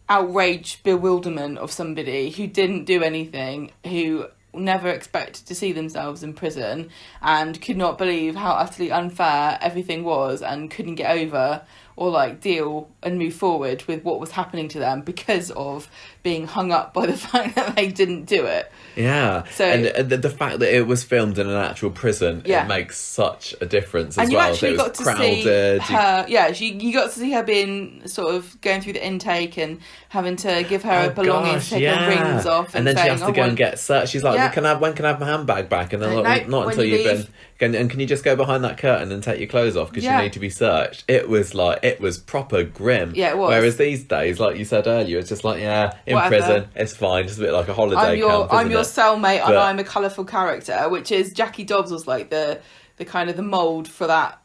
Speaker 1: outrage, bewilderment of somebody who didn't do anything, who never expected to see themselves in prison and could not believe how utterly unfair everything was, and couldn't get over or like deal and move forward with what was happening to them because of being hung up by the fact that they didn't do it.
Speaker 2: Yeah. So, and the fact that it was filmed in an actual prison, it makes such a difference as well. And
Speaker 1: you actually got to see her, you got to see her being sort of going through the intake and having to give her belongings, take her rings off.
Speaker 2: And then she has to go and get searched. She's like, when can I have my handbag back? And then not until you've been... And can you just go behind that curtain and take your clothes off because you need to be searched? It was proper grim.
Speaker 1: Yeah, it was.
Speaker 2: Whereas these days, like you said earlier, it's just like, prison, it's fine. Just a bit like a holiday camp,
Speaker 1: I'm your cellmate, and I'm a colourful character, which is Jackie Dobbs was like the kind of the mould for that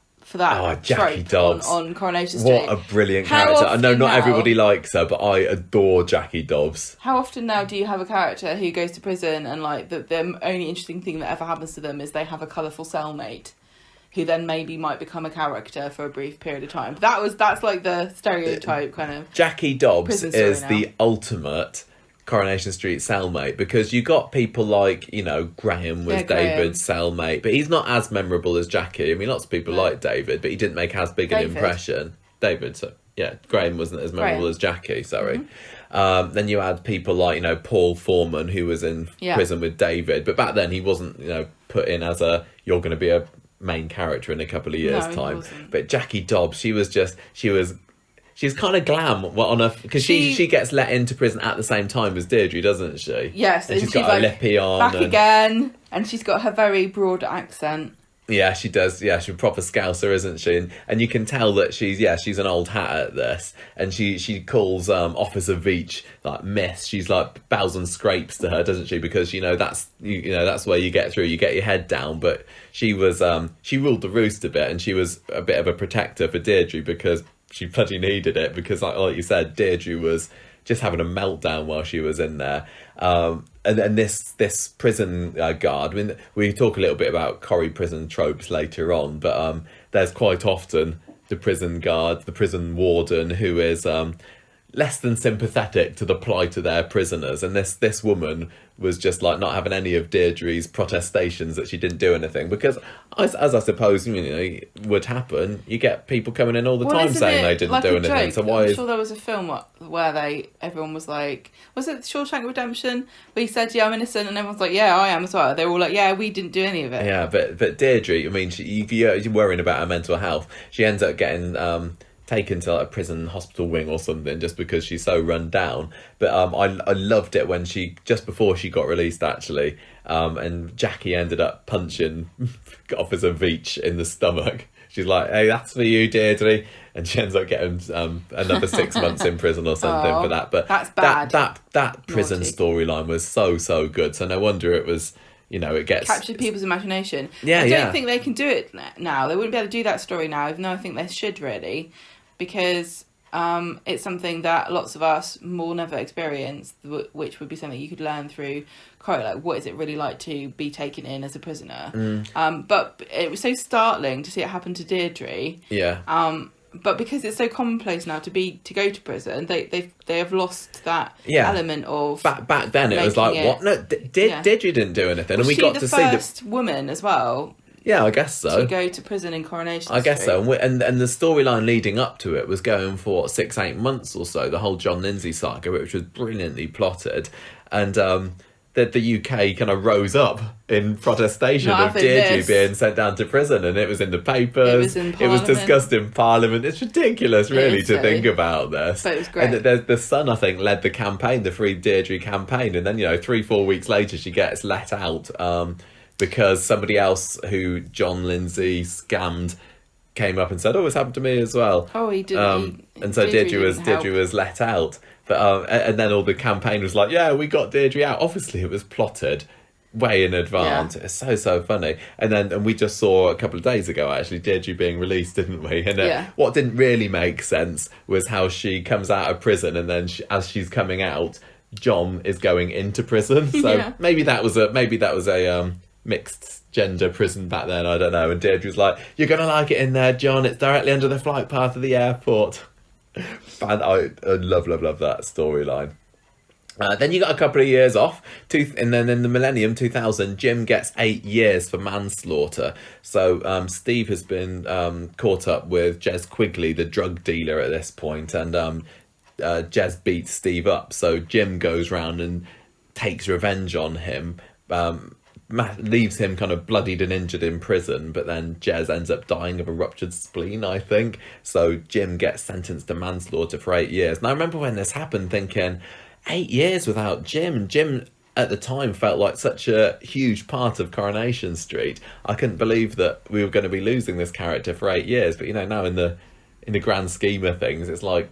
Speaker 2: Jackie Dobbs
Speaker 1: on Coronation Street.
Speaker 2: What a brilliant character. I know not everybody likes her, but I adore Jackie Dobbs.
Speaker 1: How often now do you have a character who goes to prison and like the only interesting thing that ever happens to them is they have a colourful cellmate who then maybe might become a character for a brief period of time? That's like the stereotype kind of...
Speaker 2: Jackie Dobbs is the ultimate Coronation Street cellmate, because you got people like, Graham was David's cellmate, but he's not as memorable as Jackie. I mean, lots of people like David, but he didn't make as big an impression. Graham wasn't as memorable as Jackie, sorry. Mm-hmm. Then you had people like, Paul Foreman, who was in prison with David, but back then he wasn't, put in as you're going to be a main character in a couple of years' time. But Jackie Dobbs, she's kind of glam on her, because she gets let into prison at the same time as Deirdre, doesn't she?
Speaker 1: Yes,
Speaker 2: and she's got her lippy on.
Speaker 1: Back again, and she's got her very broad accent.
Speaker 2: Yeah, she does. Yeah, she's a proper scouser, isn't she? And you can tell that she's an old hat at this. And she calls Officer Veach like Miss. She's like bows and scrapes to her, doesn't she? Because that's that's where you get through. You get your head down. But she was she ruled the roost a bit, and she was a bit of a protector for Deirdre because she bloody needed it. Because like you said, Deirdre was just having a meltdown while she was in there. And then this prison guard, I mean, we talk a little bit about Corrie prison tropes later on, but there's quite often the prison guard, the prison warden, who is less than sympathetic to the plight of their prisoners. And this woman was just like not having any of Deirdre's protestations that she didn't do anything, because as I suppose would happen, you get people coming in all the time saying they didn't do anything.
Speaker 1: Joke?
Speaker 2: So why?
Speaker 1: I'm sure there was a film where everyone was like, was it Shawshank Redemption, where he said, "Yeah, I'm innocent," and everyone's like, "Yeah, I am as well." They were all like, "Yeah, we didn't do any of it."
Speaker 2: Yeah, but Deirdre, I mean, you're worrying about her mental health. She ends up getting taken to like a prison hospital wing or something just because she's so run down. But I loved it when just before she got released actually, and Jackie ended up punching Officer Veach in the stomach. She's like, "Hey, that's for you, Deirdre," and she ends up getting another 6 months in prison or something for that. But
Speaker 1: that's bad.
Speaker 2: That prison storyline was so good. So no wonder it was. It gets
Speaker 1: captured people's imagination.
Speaker 2: Yeah,
Speaker 1: I don't think they can do it now. They wouldn't be able to do that story now, even though I think they should really, because it's something that lots of us will never experience, which would be something you could learn through Corrie, like what is it really like to be taken in as a prisoner. But it was so startling to see it happen to Deirdre.
Speaker 2: Yeah.
Speaker 1: But because it's so commonplace now to go to prison, they have lost that element of
Speaker 2: back then. It was like what? No, Deirdre didn't do anything, and we got to see the
Speaker 1: first woman as well.
Speaker 2: Yeah, I guess so.
Speaker 1: To go to prison in Coronation Street.
Speaker 2: I guess so, and the storyline leading up to it was going for 6-8 months or so. The whole John Lindsay saga, which was brilliantly plotted, and the UK kind of rose up in protestation of Deirdre being sent down to prison, and it was in the papers. It was discussed in Parliament. It's ridiculous, really, to think about this.
Speaker 1: But it was great.
Speaker 2: And the Sun, I think, led the campaign, the Free Deirdre campaign, and then 3-4 weeks later she gets let out because somebody else who John Lindsay scammed came up and said, "Oh, it's happened to me as well."
Speaker 1: Oh, he did.
Speaker 2: And so Deirdre was let out. But and then all the campaign was like, "Yeah, we got Deirdre out." Obviously, it was plotted way in advance. Yeah. It's so funny. And we just saw a couple of days ago, actually, Deirdre being released, didn't we? And what didn't really make sense was how she comes out of prison, and then as she's coming out, John is going into prison. So maybe that was a mixed gender prison back then. I don't know. And Deirdre's like, "You're gonna like it in there, John. It's directly under the flight path of the airport." And I love that storyline. Then you got a couple of years off, and then in the millennium 2000, Jim gets 8 years for manslaughter. So Steve has been caught up with Jez Quigley, the drug dealer, at this point, and Jez beats Steve up. So Jim goes round and takes revenge on him. Leaves him kind of bloodied and injured in prison, but then Jez ends up dying of a ruptured spleen, I think. So Jim gets sentenced to manslaughter for 8 years. And I remember when this happened thinking, 8 years without Jim. Jim at the time felt like such a huge part of Coronation Street. I couldn't believe that we were going to be losing this character for 8 years. But now in the grand scheme of things, it's like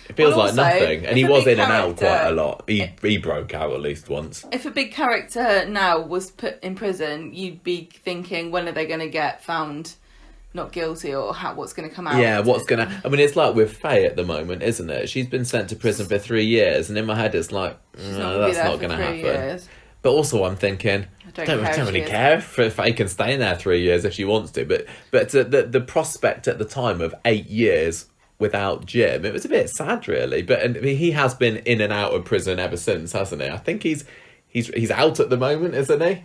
Speaker 2: it feels like nothing. And he was in and out quite a lot. He broke out at least once.
Speaker 1: If a big character now was put in prison, you'd be thinking, when are they going to get found not guilty, or what's going to come out?
Speaker 2: Yeah, what's going to... I mean, it's like with Faye at the moment, isn't it? She's been sent to prison for 3 years, and in my head it's like, no, that's not going to happen. Years. But also I'm thinking, I don't really care if Faye can stay in there 3 years if she wants to. But the prospect at the time of 8 years without Jim, it was a bit sad, really. But I mean, he has been in and out of prison ever since, hasn't he? I think he's out at the moment, isn't he?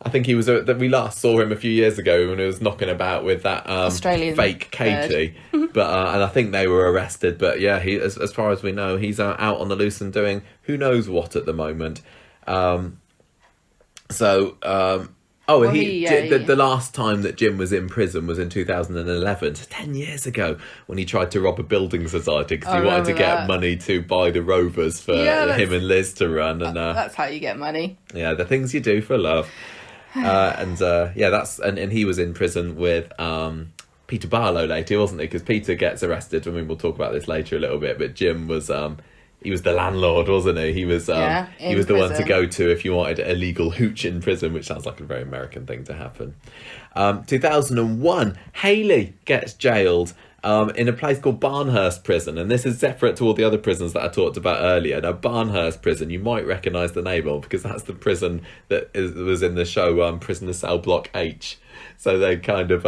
Speaker 2: I think he was. We last saw him a few years ago when he was knocking about with that
Speaker 1: Australian
Speaker 2: fake Katie. But and I think they were arrested. But yeah, he, as far as we know, he's out on the loose and doing who knows what at the moment. The last time that Jim was in prison was in 2011, so 10 years ago, when he tried to rob a building society because he wanted to get money to buy the Rovers for him and Liz to run. And
Speaker 1: that's how you get money.
Speaker 2: Yeah, the things you do for love. And he was in prison with Peter Barlow later, wasn't he? Because Peter gets arrested. I mean, we'll talk about this later a little bit. But Jim was he was the landlord, wasn't he? He was the one to go to if you wanted illegal hooch in prison, which sounds like a very American thing to happen. 2001, Haley gets jailed in a place called Barnhurst Prison, and this is separate to all the other prisons that I talked about earlier. Now, Barnhurst Prison, you might recognise the name of, because that's the prison that was in the show Prisoner Cell Block H. So they kind of...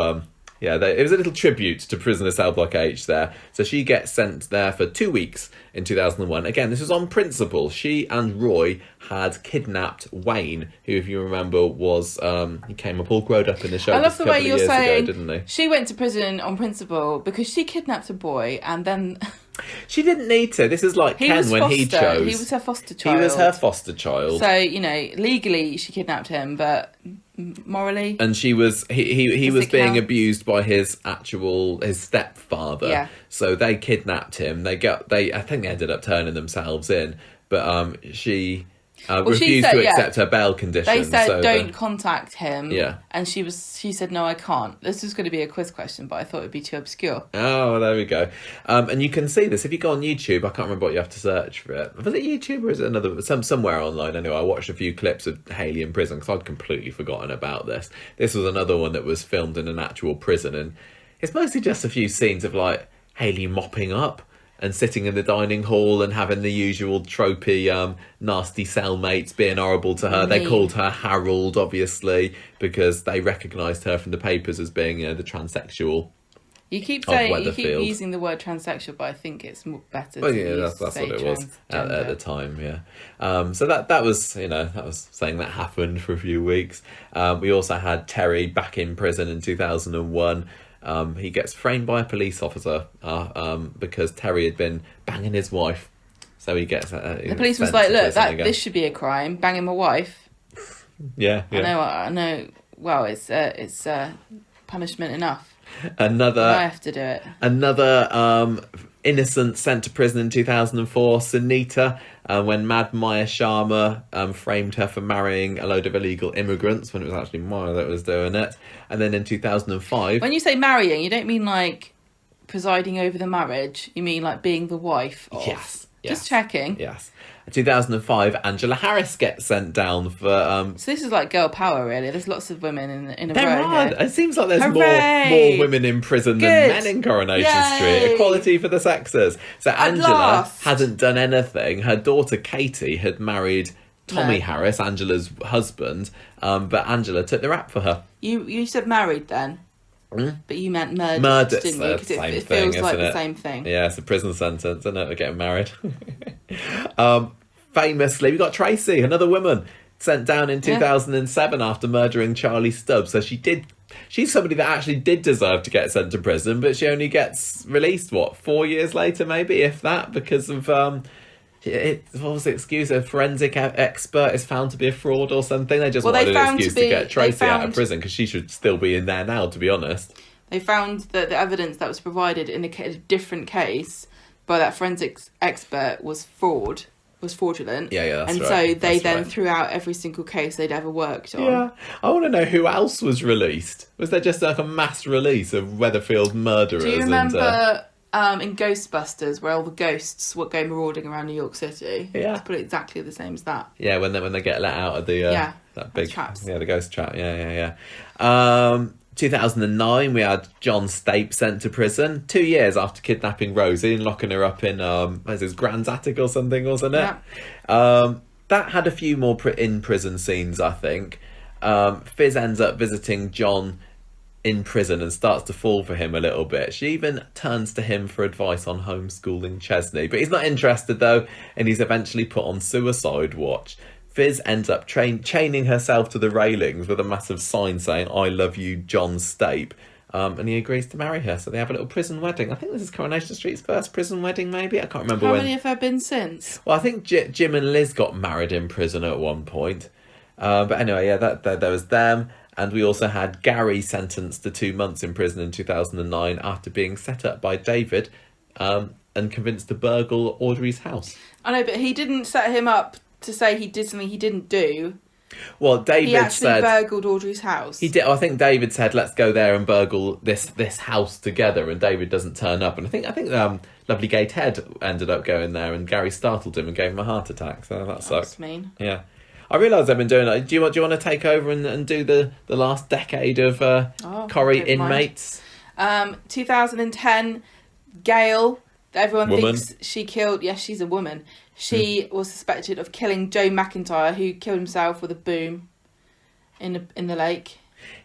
Speaker 2: it was a little tribute to Prisoner Cell Block H there. So she gets sent there for 2 weeks in 2001. Again, this was on principle. She and Roy had kidnapped Wayne, who, if you remember, was he came up all grown up in the show.
Speaker 1: I love the way you're saying
Speaker 2: ago, didn't he?
Speaker 1: She went to prison on principle because she kidnapped a boy and then...
Speaker 2: She didn't need to. This is like Ken when he chose.
Speaker 1: He was her foster child.
Speaker 2: He was her foster child.
Speaker 1: So, legally she kidnapped him, but morally...
Speaker 2: And she was... He was being abused by his stepfather.
Speaker 1: Yeah.
Speaker 2: So they kidnapped him. I think they ended up turning themselves in. But she... refused to accept her bail conditions.
Speaker 1: They said, don't contact him.
Speaker 2: Yeah.
Speaker 1: And she said, no, I can't. This was going to be a quiz question, but I thought it would be too obscure.
Speaker 2: Oh, there we go. And you can see this. If you go on YouTube, I can't remember what you have to search for it. Was it YouTube or is it another... somewhere online, anyway. I watched a few clips of Haley in prison because I'd completely forgotten about this. This was another one that was filmed in an actual prison. And it's mostly just a few scenes of, like, Haley mopping up and sitting in the dining hall and having the usual tropey nasty cellmates being horrible to her. They called her Harold, obviously, because they recognised her from the papers as being the transsexual.
Speaker 1: You keep using the word transsexual, but I think it's better to use
Speaker 2: that's what it was at the time, yeah. So that was saying that happened for a few weeks. We also had Terry back in prison in 2001. He gets framed by a police officer because Terry had been banging his wife. So he gets... the police was like, look,
Speaker 1: this should be a crime, banging my wife.
Speaker 2: Yeah.
Speaker 1: I know. Well, it's punishment enough. I have to do it.
Speaker 2: Another innocent sent to prison in 2004, Sunita, when Mad Maya Sharma framed her for marrying a load of illegal immigrants when it was actually Maya that was doing it. And then in 2005...
Speaker 1: When you say marrying, you don't mean like presiding over the marriage. You mean like being the wife of...
Speaker 2: Yes.
Speaker 1: Just checking.
Speaker 2: Yes. In 2005, Angela Harris gets sent down for...
Speaker 1: So this is like girl power, really. There's lots of women in a row here.
Speaker 2: It seems like there's more women in prison than men in Coronation Street. Equality for the sexes. So Angela hadn't done anything. Her daughter Katie had married Tommy Harris, Angela's husband, but Angela took the rap for her.
Speaker 1: You said married then? But you meant murdered, didn't you? Because it feels like the same thing.
Speaker 2: Yeah, it's a prison sentence, isn't it? We're getting married. Famously, we got Tracy, another woman, sent down in 2007 after murdering Charlie Stubbs. So she's somebody that actually did deserve to get sent to prison, but she only gets released, 4 years later, maybe, if that, because of... what was the excuse? A forensic expert is found to be a fraud or something. They just wanted an excuse to get Tracy out of prison because she should still be in there now, to be honest.
Speaker 1: They found that the evidence that was provided in a different case by that forensics expert was fraudulent.
Speaker 2: Yeah, that's
Speaker 1: right. And so they then threw out every single case they'd ever worked on.
Speaker 2: Yeah. I want to know who else was released. Was there just like a mass release of Weatherfield murderers? Do
Speaker 1: you remember... in Ghostbusters, where all the ghosts would go marauding around New York City.
Speaker 2: Yeah.
Speaker 1: It's pretty exactly the same as that.
Speaker 2: Yeah, when they get let out of the that big
Speaker 1: traps.
Speaker 2: Yeah, the ghost trap. Yeah. 2009, we had John Stape sent to prison 2 years after kidnapping Rosie and locking her up in his grand's attic or something, wasn't it? Yeah. That had a few more in prison scenes, I think. Fizz ends up visiting John in prison and starts to fall for him a little bit. She even turns to him for advice on homeschooling Chesney, but he's not interested though, and he's eventually put on suicide watch. Fizz ends up chaining herself to the railings with a massive sign saying, "I love you, John Stape," and he agrees to marry her. So they have a little prison wedding. I think this is Coronation Street's first prison wedding, maybe? I can't remember when.
Speaker 1: How many have there been since?
Speaker 2: Well, I think Jim and Liz got married in prison at one point. But anyway, yeah, there was them. And we also had Gary sentenced to 2 months in prison in 2009 after being set up by David and convinced to burgle Audrey's house.
Speaker 1: I know, but he didn't set him up to say he did something he didn't do.
Speaker 2: Well, David
Speaker 1: He actually
Speaker 2: said
Speaker 1: burgled Audrey's house.
Speaker 2: he did. I think David said, "Let's go there and burgle this house together." And David doesn't turn up. And I think lovely gay Ted ended up going there, and Gary startled him and gave him a heart attack. So that sucks.
Speaker 1: That's mean.
Speaker 2: Yeah, I realise I've been doing it. Do you want to take over and do the last decade of Corrie Inmates?
Speaker 1: 2010, Gail. Everyone
Speaker 2: Woman.
Speaker 1: thinks she killed. Yes, she's a woman. She was suspected of killing Joe McIntyre, who killed himself with a boom in the lake.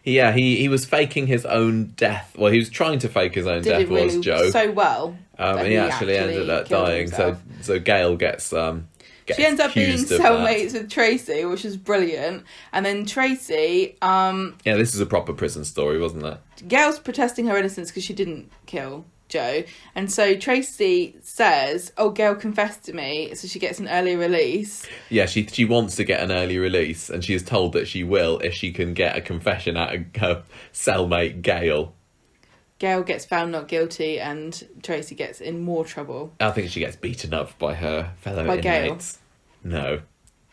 Speaker 2: Yeah, he was faking his own death. Well, he was trying to fake his own death.
Speaker 1: Did it
Speaker 2: Was
Speaker 1: really
Speaker 2: Joe?
Speaker 1: So well.
Speaker 2: And he actually ended up
Speaker 1: killed
Speaker 2: dying.
Speaker 1: himself.
Speaker 2: So Gail gets
Speaker 1: She ends up being
Speaker 2: accused of
Speaker 1: cellmates with Tracy, which is brilliant. And then Tracy,
Speaker 2: yeah, this is a proper prison story, wasn't it?
Speaker 1: Gail's protesting her innocence because she didn't kill Joe. And so Tracy says, "Oh, Gail confessed to me," so she gets an early release.
Speaker 2: Yeah, she wants to get an early release, and she is told that she will if she can get a confession out of her cellmate Gail.
Speaker 1: Gail gets found not guilty, and Tracy gets in more trouble.
Speaker 2: I think she gets beaten up by her fellow
Speaker 1: By Gail?
Speaker 2: inmates. No.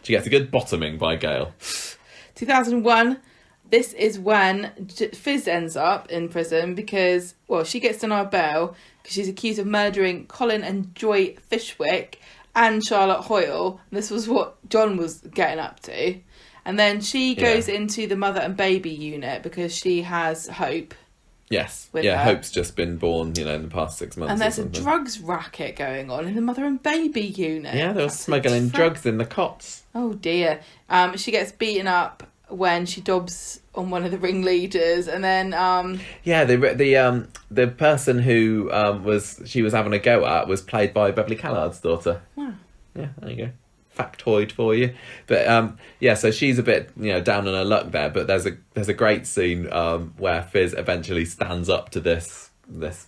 Speaker 2: She gets a good bottoming by Gail.
Speaker 1: 2001, this is when Fizz ends up in prison because, well, she gets denied bail because she's accused of murdering Colin and Joy Fishwick and Charlotte Hoyle. This was what John was getting up to. And then she goes into the mother and baby unit because she has Hope.
Speaker 2: Yes.
Speaker 1: With
Speaker 2: Yeah,
Speaker 1: her.
Speaker 2: Hope's just been born, in the past 6 months.
Speaker 1: And there's
Speaker 2: or
Speaker 1: a
Speaker 2: something.
Speaker 1: drugs racket going on in the mother and baby unit.
Speaker 2: Yeah, they were
Speaker 1: That's
Speaker 2: smuggling
Speaker 1: a
Speaker 2: drugs in the cots.
Speaker 1: Oh dear. She gets beaten up when she dobs on one of the ringleaders, and then
Speaker 2: Yeah, the person who she was having a go at was played by Beverly Callard's daughter.
Speaker 1: Wow.
Speaker 2: Yeah, there you go. Factoid for you. But yeah, so she's a bit down on her luck there. But there's a great scene where Fizz eventually stands up to this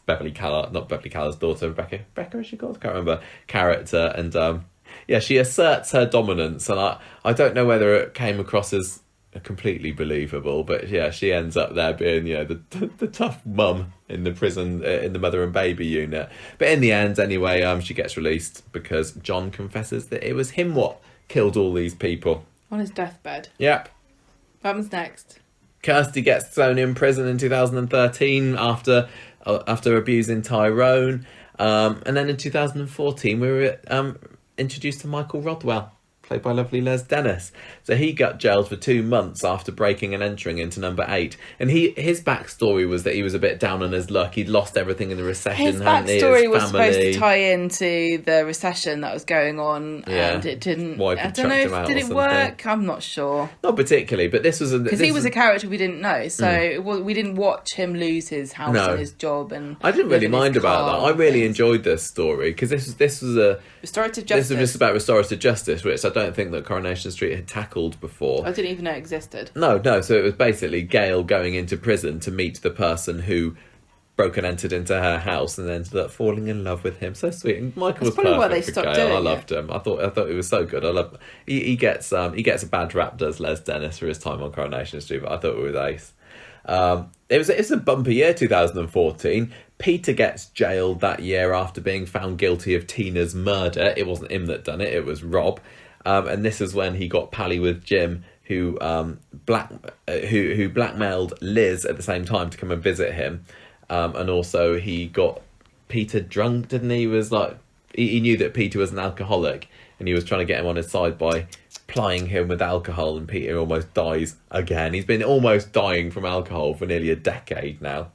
Speaker 2: Beverly Callard, not Beverly Callard's daughter, Rebecca is she called? I can't remember, character, and yeah, she asserts her dominance, and I don't know whether it came across as completely believable, but yeah, she ends up there being the tough mum in the prison, in the mother and baby unit. But in the end, anyway, she gets released because John confesses that it was him what killed all these people
Speaker 1: on his deathbed.
Speaker 2: Yep.
Speaker 1: What happens next?
Speaker 2: Kirsty gets thrown in prison in 2013 after abusing Tyrone, and then in 2014 we were introduced to Michael Rodwell, played by lovely Les Dennis. So he got jailed for 2 months after breaking and entering into number 8. And his backstory was that he was a bit down on his luck. He'd lost everything in the recession.
Speaker 1: His
Speaker 2: hadn't he?
Speaker 1: backstory
Speaker 2: His
Speaker 1: was supposed to
Speaker 2: family.
Speaker 1: tie into the recession that was going on,
Speaker 2: Yeah.
Speaker 1: and it didn't.
Speaker 2: Wife
Speaker 1: I
Speaker 2: had
Speaker 1: don't know
Speaker 2: chucked him
Speaker 1: if
Speaker 2: out
Speaker 1: did
Speaker 2: or
Speaker 1: it
Speaker 2: something.
Speaker 1: work. I'm not sure.
Speaker 2: Not particularly, but this was
Speaker 1: Because he was a character we didn't know, so we didn't watch him lose his house
Speaker 2: No.
Speaker 1: and his job. And
Speaker 2: I didn't really
Speaker 1: live in his
Speaker 2: mind about
Speaker 1: car
Speaker 2: that. I
Speaker 1: and
Speaker 2: really
Speaker 1: things.
Speaker 2: enjoyed this story because this was a
Speaker 1: Restorative
Speaker 2: this
Speaker 1: justice.
Speaker 2: was just about restorative justice, which I don't think that Coronation Street had tackled before.
Speaker 1: I didn't even know it existed.
Speaker 2: No. So it was basically Gail going into prison to meet the person who broke and entered into her house and ended up falling in love with him. So sweet. And Michael was
Speaker 1: probably
Speaker 2: perfect
Speaker 1: why they
Speaker 2: for
Speaker 1: stopped
Speaker 2: Gail.
Speaker 1: doing
Speaker 2: I loved him. I thought it was so good. I love. He gets a bad rap, does Les Dennis, for his time on Coronation Street, but I thought it was ace. It was a bumpy year, 2014. Peter gets jailed that year after being found guilty of Tina's murder. It wasn't him that done it. It was Rob. And this is when he got pally with Jim, who blackmailed Liz at the same time to come and visit him, and also he got Peter drunk, didn't he? He was like he knew that Peter was an alcoholic, and he was trying to get him on his side by plying him with alcohol, and Peter almost dies again. He's been almost dying from alcohol for nearly a decade now.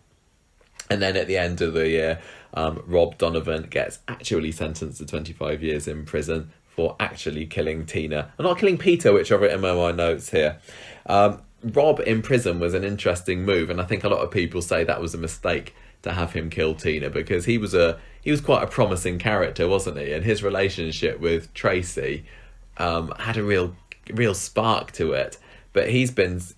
Speaker 2: And then at the end of the year, Rob Donovan gets actually sentenced to 25 years in prison for actually killing Tina. And not killing Peter, which I've written in my notes here. Rob in prison was an interesting move, and I think a lot of people say that was a mistake to have him kill Tina, because he was quite a promising character, wasn't he? And his relationship with Tracy had a real spark to it. But he's not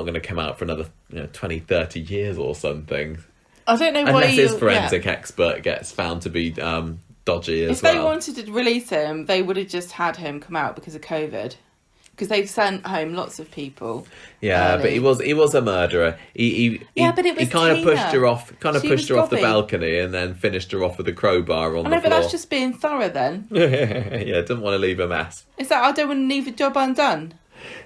Speaker 2: going to come out for another 20, 30 years or something.
Speaker 1: I don't know why
Speaker 2: Unless his forensic expert gets found to be dodgy as well.
Speaker 1: If they wanted to release him, they would have just had him come out because of COVID. because they've sent home lots of people.
Speaker 2: Yeah,
Speaker 1: early.
Speaker 2: but he was a murderer.
Speaker 1: But it was
Speaker 2: he kind of pushed her off, off the
Speaker 1: gobby.
Speaker 2: balcony, and then finished her off with a crowbar on the
Speaker 1: But
Speaker 2: floor.
Speaker 1: that's just being thorough then.
Speaker 2: Yeah, didn't want to leave a mess.
Speaker 1: It's like, I don't want to leave a job undone.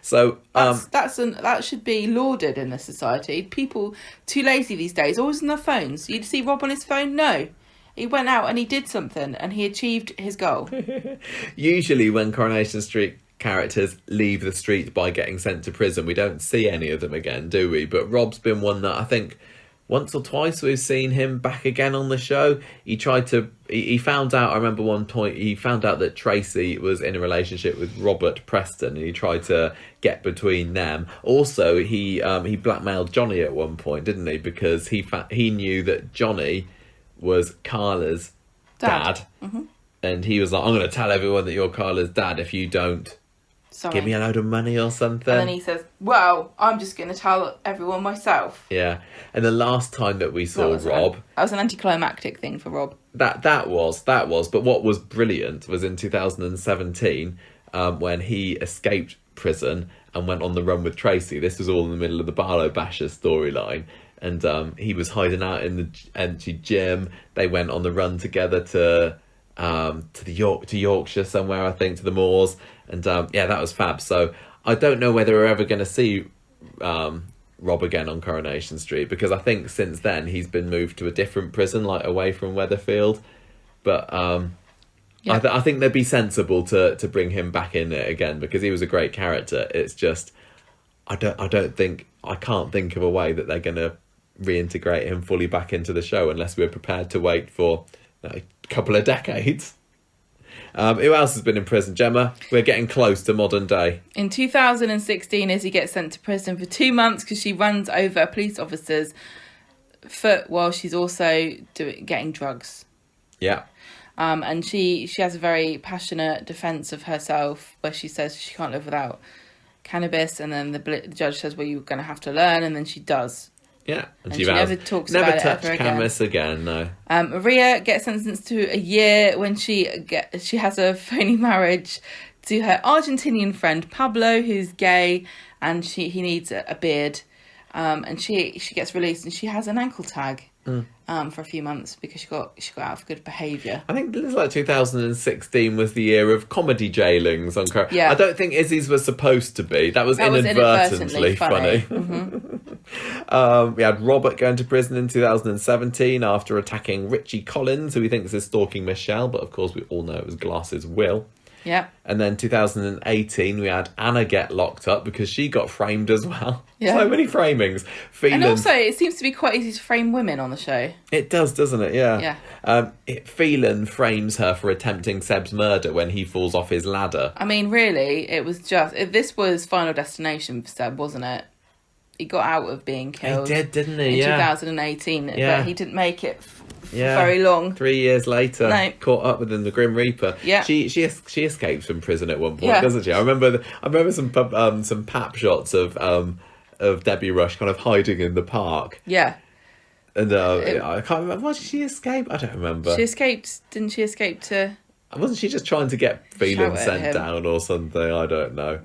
Speaker 2: So
Speaker 1: that should be lauded in a society. People too lazy these days, always on their phones. You'd see Rob on his phone. No, he went out and he did something, and he achieved his goal.
Speaker 2: Usually, when Coronation Street characters leave the street by getting sent to prison, we don't see any of them again, do we? But Rob's been one that I think once or twice we've seen him back again on the show. He found out, I remember one point, he found out that Tracy was in a relationship with Robert Preston, and he tried to get between them. Also, he blackmailed Johnny at one point, didn't he? Because he knew that Johnny was Carla's dad. Mm-hmm. And he was like, I'm going to tell everyone that you're Carla's dad if you don't give me a load of money or something.
Speaker 1: And then he says, well, I'm just going to tell everyone myself.
Speaker 2: Yeah. And the last time that we saw Rob...
Speaker 1: That was an anticlimactic thing for Rob.
Speaker 2: That was. But what was brilliant was in 2017, when he escaped prison and went on the run with Tracy. This was all in the middle of the Barlow Basher storyline. And he was hiding out in the empty gym. They went on the run together to Yorkshire somewhere, I think, to the moors, and that was fab. So I don't know whether we're ever going to see Rob again on Coronation Street, because I think since then he's been moved to a different prison, like away from Weatherfield. But I think they'd be sensible to bring him back in it again, because he was a great character. It's just I can't think of a way that they're going to reintegrate him fully back into the show unless we're prepared to wait for a couple of decades. Who else has been in prison, Gemma? We're getting close to modern day.
Speaker 1: In 2016, Izzy gets sent to prison for 2 months because she runs over a police officer's foot while she's also getting drugs.
Speaker 2: Yeah.
Speaker 1: And she has a very passionate defence of herself where she says she can't live without cannabis, and then the judge says, well, you're going to have to learn, and then she does.
Speaker 2: Yeah,
Speaker 1: and she never talks about it ever again.
Speaker 2: Never touched cannabis again, no.
Speaker 1: Maria gets sentenced to a year when she has a phony marriage to her Argentinian friend Pablo, who's gay, and he needs a beard. And she gets released, and she has an ankle tag for a few months because she got out for good behaviour. I
Speaker 2: think it was like 2016 was the year of comedy jailings on Corrie.
Speaker 1: Yeah.
Speaker 2: I don't think Izzy's was supposed to be. That was inadvertently funny. Mm-hmm. We had Robert going to prison in 2017 after attacking Richie Collins, who he thinks is stalking Michelle, but of course we all know it was Glass's Will.
Speaker 1: Yeah.
Speaker 2: And then 2018, we had Anna get locked up because she got framed as well.
Speaker 1: Yeah.
Speaker 2: So many framings.
Speaker 1: And also, it seems to be quite easy to frame women on the show.
Speaker 2: It does, doesn't it? Yeah.
Speaker 1: Yeah.
Speaker 2: Phelan frames her for attempting Seb's murder when he falls off his ladder.
Speaker 1: I mean, really, this was Final Destination for Seb, wasn't it? He got out of being killed.
Speaker 2: He did, didn't he?
Speaker 1: In 2018.
Speaker 2: Yeah.
Speaker 1: But he didn't make it very long.
Speaker 2: 3 years later,
Speaker 1: no.
Speaker 2: Caught up with him, the Grim Reaper.
Speaker 1: Yeah.
Speaker 2: She escapes from prison at one point, doesn't she? I remember some pap shots of Debbie Rush kind of hiding in the park.
Speaker 1: Yeah.
Speaker 2: And I can't remember. Why did she escape? I don't remember.
Speaker 1: She escaped. Didn't she escape to?
Speaker 2: Wasn't she just trying to get Phelan sent down or something? I don't know.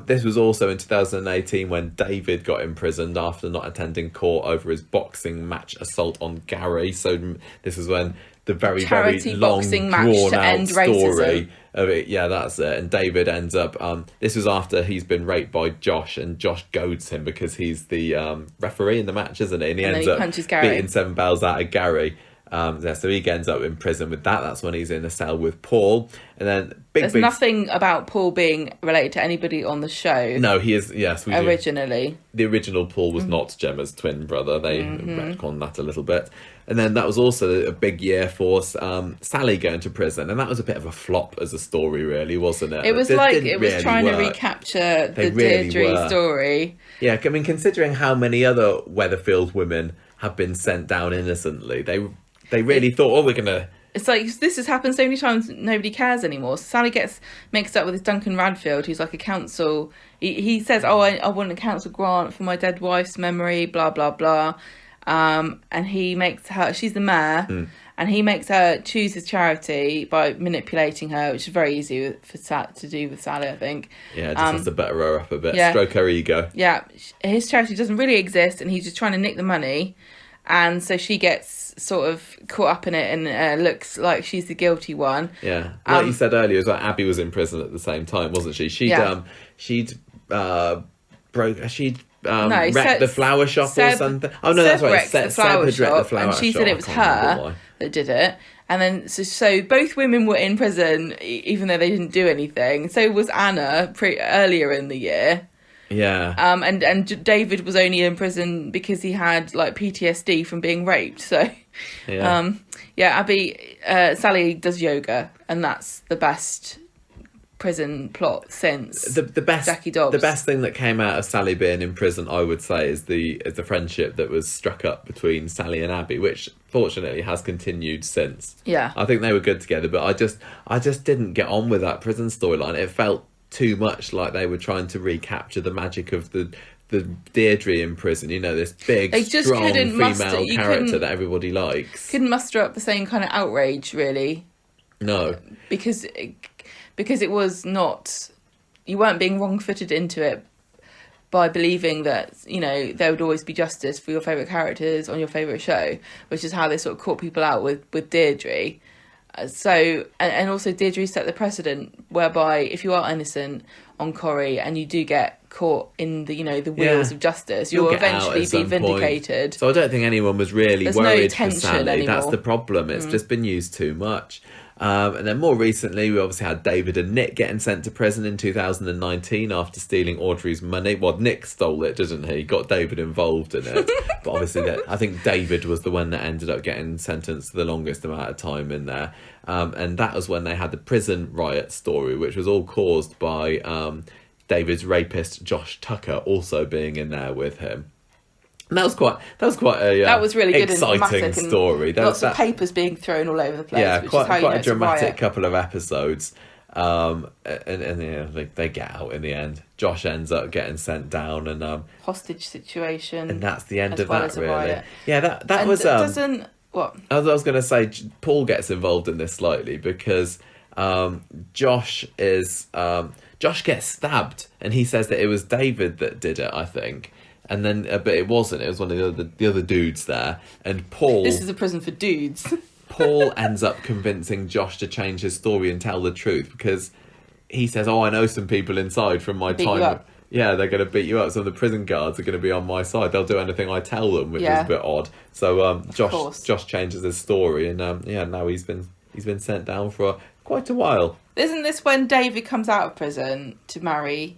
Speaker 2: This was also in 2018 when David got imprisoned after not attending court over his boxing match assault on Gary. So this is when the very long, drawn-out story of it. Yeah, that's it. And David ends up... this was after he's been raped by Josh, and Josh goads him because he's the referee in the match, isn't he? And he ends up beating 7 bells out of Gary. So he ends up in prison with that. That's when he's in a cell with Paul. And then there's
Speaker 1: nothing about Paul being related to anybody on the show.
Speaker 2: No, he is. Yes, we
Speaker 1: originally.
Speaker 2: The original Paul was not Gemma's twin brother. They retconned that a little bit. And then that was also a big year for Sally going to prison, and that was a bit of a flop as a story, really, wasn't it?
Speaker 1: It was trying to recapture the Deirdre story.
Speaker 2: Yeah, I mean, considering how many other Weatherfield women have been sent down innocently, they really thought, we're going to...
Speaker 1: It's like, this has happened so many times, nobody cares anymore. So Sally gets mixed up with this Duncan Radfield, who's like a council... He says, I want a council grant for my dead wife's memory, blah, blah, blah. And he makes her... She's the mayor, and he makes her choose his charity by manipulating her, which is very easy to do with Sally, I think.
Speaker 2: Yeah, just has to butter her up a bit,
Speaker 1: yeah.
Speaker 2: Stroke her ego.
Speaker 1: Yeah, his charity doesn't really exist, and he's just trying to nick the money, and so she gets sort of caught up in it and looks like she's the guilty one.
Speaker 2: Yeah, like you said earlier, it was like Abby was in prison at the same time, wasn't she? She'd wrecked the flower shop or something. Oh no, that's right. Seb had wrecked the flower shop,
Speaker 1: and she said it was her that did it. And then so both women were in prison, even though they didn't do anything. So was Anna earlier in the year.
Speaker 2: Yeah.
Speaker 1: And David was only in prison because he had like PTSD from being raped. So,
Speaker 2: yeah.
Speaker 1: Abby, Sally does yoga, and that's the best prison plot since
Speaker 2: the best
Speaker 1: Jackie Dobbs.
Speaker 2: The best thing that came out of Sally being in prison, I would say, is the friendship that was struck up between Sally and Abby, which fortunately has continued since.
Speaker 1: Yeah.
Speaker 2: I think they were good together, but I just didn't get on with that prison storyline. It felt too much like they were trying to recapture the magic of the Deirdre in prison, this big, strong female character that everybody likes.
Speaker 1: Couldn't muster up the same kind of outrage, really.
Speaker 2: No.
Speaker 1: Because it was not... You weren't being wrong-footed into it by believing that, there would always be justice for your favourite characters on your favourite show, which is how they sort of caught people out with Deirdre. So, and also Deirdre set the precedent whereby if you are innocent on Corrie and you do get caught in the wheels of justice, you'll eventually be vindicated.
Speaker 2: Point. So I don't think anyone was really worried for Sally.
Speaker 1: Anymore.
Speaker 2: That's the problem. It's just been used too much. And then more recently, we obviously had David and Nick getting sent to prison in 2019 after stealing Audrey's money. Well, Nick stole it, didn't he? Got David involved in it. But obviously, I think David was the one that ended up getting sentenced to the longest amount of time in there. And that was when they had the prison riot story, which was all caused by David's rapist, Josh Tucker, also being in there with him. And that was quite a
Speaker 1: that was really good,
Speaker 2: exciting
Speaker 1: and
Speaker 2: story.
Speaker 1: Lots of papers being thrown all over the place.
Speaker 2: Yeah,
Speaker 1: which
Speaker 2: quite
Speaker 1: is how
Speaker 2: a dramatic couple of episodes. And they get out in the end. Josh ends up getting sent down and
Speaker 1: hostage situation,
Speaker 2: and that's the end of
Speaker 1: well
Speaker 2: that. Really, yeah. That
Speaker 1: and
Speaker 2: was
Speaker 1: doesn't what
Speaker 2: I was going to say. Paul gets involved in this slightly because Josh gets stabbed, and he says that it was David that did it. I think. And then, but it wasn't. It was one of the other dudes there. And Paul...
Speaker 1: This is a prison for dudes.
Speaker 2: Paul ends up convincing Josh to change his story and tell the truth because he says, I know some people inside from my time. Yeah, they're going to beat you up. Some of the prison guards are going to be on my side. They'll do anything I tell them, which is a bit odd. So Josh changes his story, and now he's been sent down for quite a while.
Speaker 1: Isn't this when David comes out of prison to marry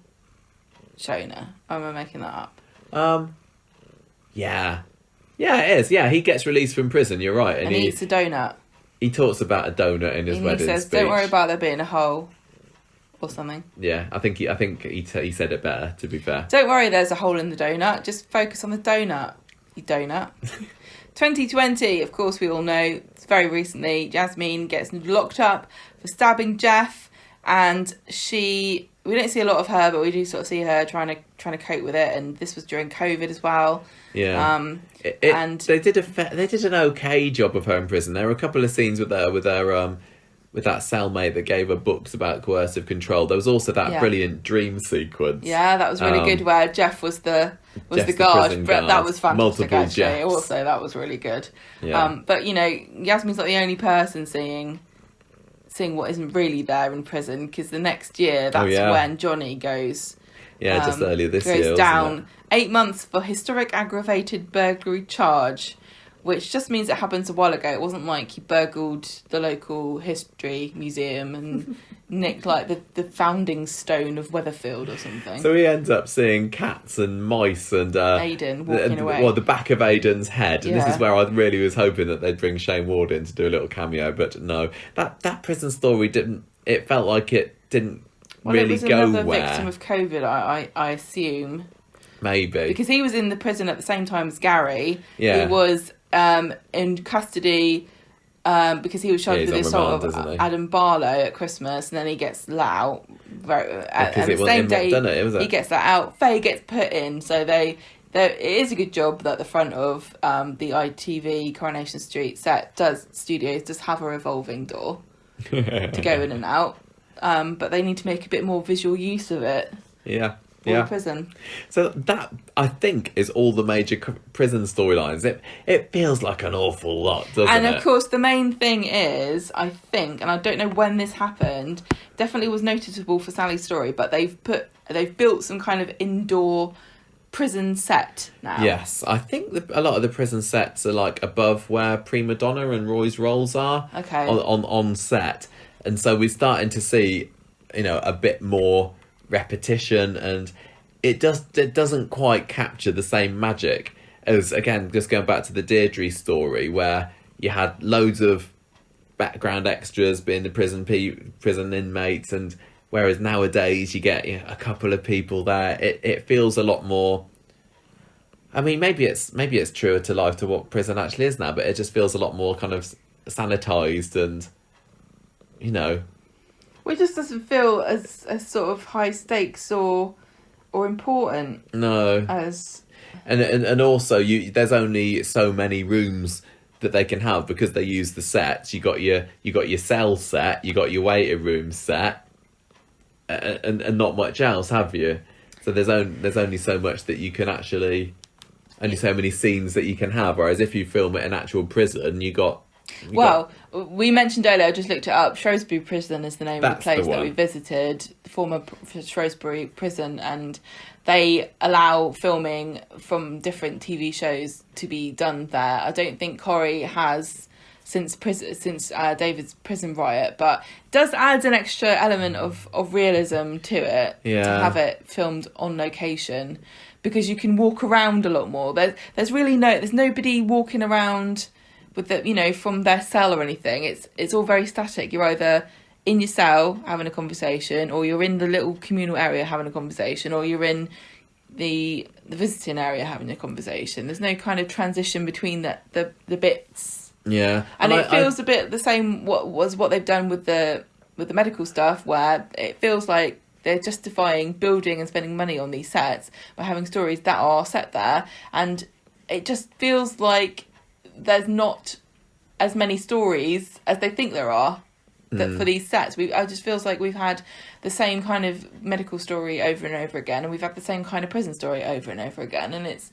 Speaker 1: Shona? Or am I making that up?
Speaker 2: Yeah, it is. Yeah, he gets released from prison. You're right,
Speaker 1: and he eats a donut.
Speaker 2: He talks about a donut in his wedding
Speaker 1: he says,
Speaker 2: speech.
Speaker 1: "Don't worry about there being a hole," or something.
Speaker 2: Yeah, I think he said it better. To be fair,
Speaker 1: don't worry, there's a hole in the donut. Just focus on the donut, you donut. 2020, of course, we all know. It's very recently. Jasmine gets locked up for stabbing Jeff, and we don't see a lot of her, but we do sort of see her trying to cope with it. And this was during COVID as well.
Speaker 2: Yeah. And they did an okay job of her in prison. There were a couple of scenes with that cellmate that gave her books about coercive control. There was also that brilliant dream sequence.
Speaker 1: Yeah, that was really good. Where Jeff was the guard, but that was fantastic.
Speaker 2: Multiple
Speaker 1: actually.
Speaker 2: Jeffs.
Speaker 1: Also, that was really good.
Speaker 2: Yeah.
Speaker 1: But Yasmin's not the only person seeing what isn't really there in prison, because the next year that's when Johnny goes
Speaker 2: just earlier this year
Speaker 1: goes down 8 months for historic aggravated burglary charge, which just means it happens a while ago. It wasn't like he burgled the local history museum and nicked like the founding stone of Weatherfield or something.
Speaker 2: So he ends up seeing cats and mice and
Speaker 1: Aidan walking away.
Speaker 2: Well, the back of Aidan's head, and this is where I really was hoping that they'd bring Shane Ward in to do a little cameo, but no, that prison story didn't. It felt like it didn't really go where.
Speaker 1: It was another victim of COVID, I assume.
Speaker 2: Maybe
Speaker 1: because he was in the prison at the same time as Gary.
Speaker 2: Yeah,
Speaker 1: he was in custody. Because he was charged with the assault of Adam Barlow at Christmas, and then he gets let out. And the same day he gets let out, Faye gets put in. So it is a good job that the front of the ITV Coronation Street studios does have a revolving door to go in and out. But they need to make a bit more visual use of it.
Speaker 2: Yeah.
Speaker 1: For the prison.
Speaker 2: So that, I think, is all the major prison storylines. It feels like an awful lot, doesn't it?
Speaker 1: And of course, the main thing is, I think, and I don't know when this happened, definitely was noticeable for Sally's story, but they've built some kind of indoor prison set now.
Speaker 2: Yes, I think a lot of the prison sets are like above where Prima Donna and Roy's rolls are.
Speaker 1: Okay.
Speaker 2: On set, and so we're starting to see, a bit more repetition, and it doesn't quite capture the same magic as, again, just going back to the Deirdre story, where you had loads of background extras being the prison inmates, and whereas nowadays you get a couple of people there, it feels a lot more. I mean, maybe it's truer to life to what prison actually is now, but it just feels a lot more kind of sanitized, and
Speaker 1: Well, it just doesn't feel as sort of high stakes or important.
Speaker 2: No. And also there's only so many rooms that they can have because they use the sets. You got your cell set, you got your waiting room set, and not much else, have you? So there's only so much that you can actually, only so many scenes that you can have. Whereas if you film at an actual prison,
Speaker 1: we mentioned earlier, I just looked it up, Shrewsbury Prison is the name of the place that we visited, the former Shrewsbury Prison, and they allow filming from different TV shows to be done there. I don't think Corrie has since David's prison riot, but it does add an extra element of realism to it, to have it filmed on location, because you can walk around a lot more. There's nobody walking around with from their cell or anything. It's all very static. You're either in your cell having a conversation, or you're in the little communal area having a conversation, or you're in the visiting area having a conversation. There's no kind of transition between the bits.
Speaker 2: Yeah.
Speaker 1: And it feels a bit the same what they've done with the medical stuff, where it feels like they're justifying building and spending money on these sets by having stories that are set there, and it just feels like there's not as many stories as they think there are for these sets. I just feels like we've had the same kind of medical story over and over again, and we've had the same kind of prison story over and over again, and it's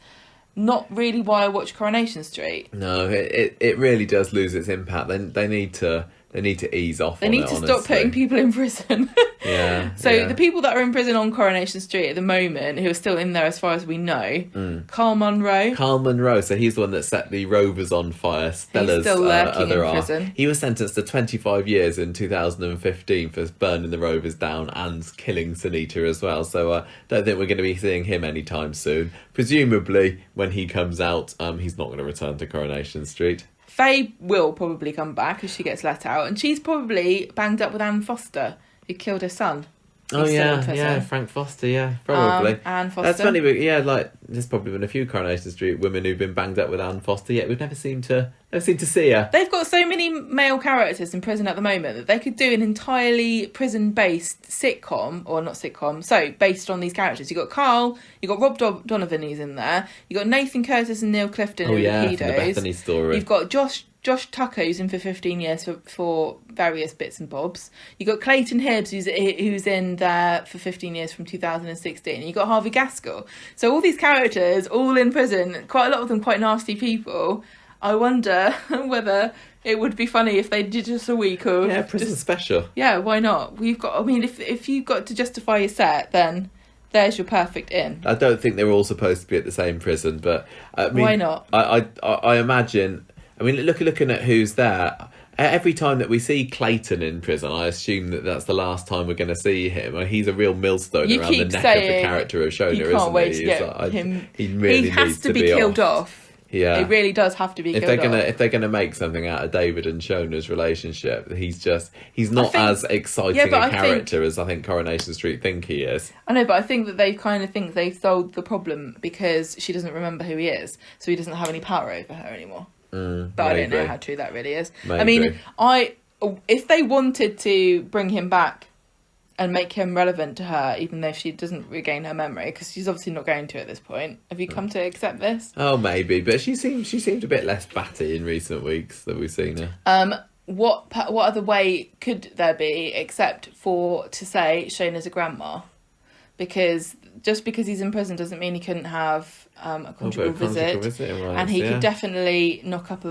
Speaker 1: not really why I watch Coronation Street.
Speaker 2: No, it really does lose its impact. They need to ease off.
Speaker 1: They need to stop putting people in prison.
Speaker 2: Yeah.
Speaker 1: So the people that are in prison on Coronation Street at the moment, who are still in there as far as we know, Carl Monroe.
Speaker 2: So he's the one that set the Rovers on fire. Stella's
Speaker 1: He's still lurking in prison.
Speaker 2: He was sentenced to 25 years in 2015 for burning the Rovers down and killing Sunita as well. So I don't think we're going to be seeing him anytime soon. Presumably, when he comes out, he's not going to return to Coronation Street.
Speaker 1: Faye will probably come back as she gets let out, and she's probably banged up with Anne Foster, who killed her son.
Speaker 2: Frank Foster, probably.
Speaker 1: Anne Foster.
Speaker 2: That's funny, but there's probably been a few Coronation Street women who've been banged up with Anne Foster, yet we've never seemed to see her.
Speaker 1: They've got so many male characters in prison at the moment that they could do an entirely prison-based sitcom, or not sitcom, so based on these characters. You've got Carl, you've got Rob Donovan who's in there, you've got Nathan Curtis and Neil Clifton who are the pedos.
Speaker 2: From the Bethany story.
Speaker 1: You've got Josh Tucker, who's in for 15 years for various bits and bobs. You've got Clayton Hibbs, who's in there for 15 years from 2016. And you've got Harvey Gaskell. So all these characters, all in prison, quite a lot of them quite nasty people. I wonder whether it would be funny if they did just a week of...
Speaker 2: Yeah, prison special.
Speaker 1: Yeah, why not? If you've got to justify your set, then there's your perfect in.
Speaker 2: I don't think they're all supposed to be at the same prison, but...
Speaker 1: why not?
Speaker 2: I imagine... looking at who's there, every time that we see Clayton in prison, I assume that that's the last time we're going to see him. He's a real millstone around the neck of the character of Shona, isn't he?
Speaker 1: Can't wait to get him.
Speaker 2: He really
Speaker 1: has
Speaker 2: needs
Speaker 1: to be killed off.
Speaker 2: Yeah,
Speaker 1: it really does have to be killed off.
Speaker 2: If they're gonna make something out of David and Shona's relationship, he's not as exciting a character as I think Coronation Street think he is.
Speaker 1: I know, but I think that they kind of think they've solved the problem because she doesn't remember who he is, so he doesn't have any power over her anymore. But maybe. I don't know how true that really is. Maybe. I mean, if they wanted to bring him back and make him relevant to her, even though she doesn't regain her memory, because she's obviously not going to at this point. Have you come to accept this?
Speaker 2: Oh, maybe, but she seemed a bit less batty in recent weeks that we've seen her.
Speaker 1: What other way could there be except for to say Shane is a grandma? Because just because he's in prison doesn't mean he couldn't have a conjugal visit, and he could definitely knock up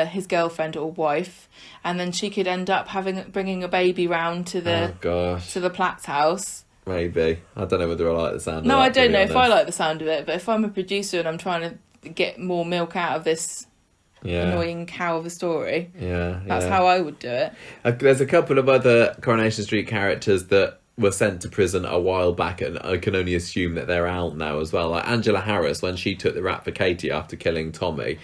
Speaker 1: his girlfriend or wife, and then she could end up bringing a baby round to the Platt's house.
Speaker 2: Maybe. I don't know whether I like the sound of that.
Speaker 1: No, I don't know if I like the sound of it, but if I'm a producer and I'm trying to get more milk out of this annoying cow of a story, that's how I would do it.
Speaker 2: There's a couple of other Coronation Street characters that were sent to prison a while back, and I can only assume that they're out now as well. Like Angela Harris, when she took the rap for Katie after killing Tommy,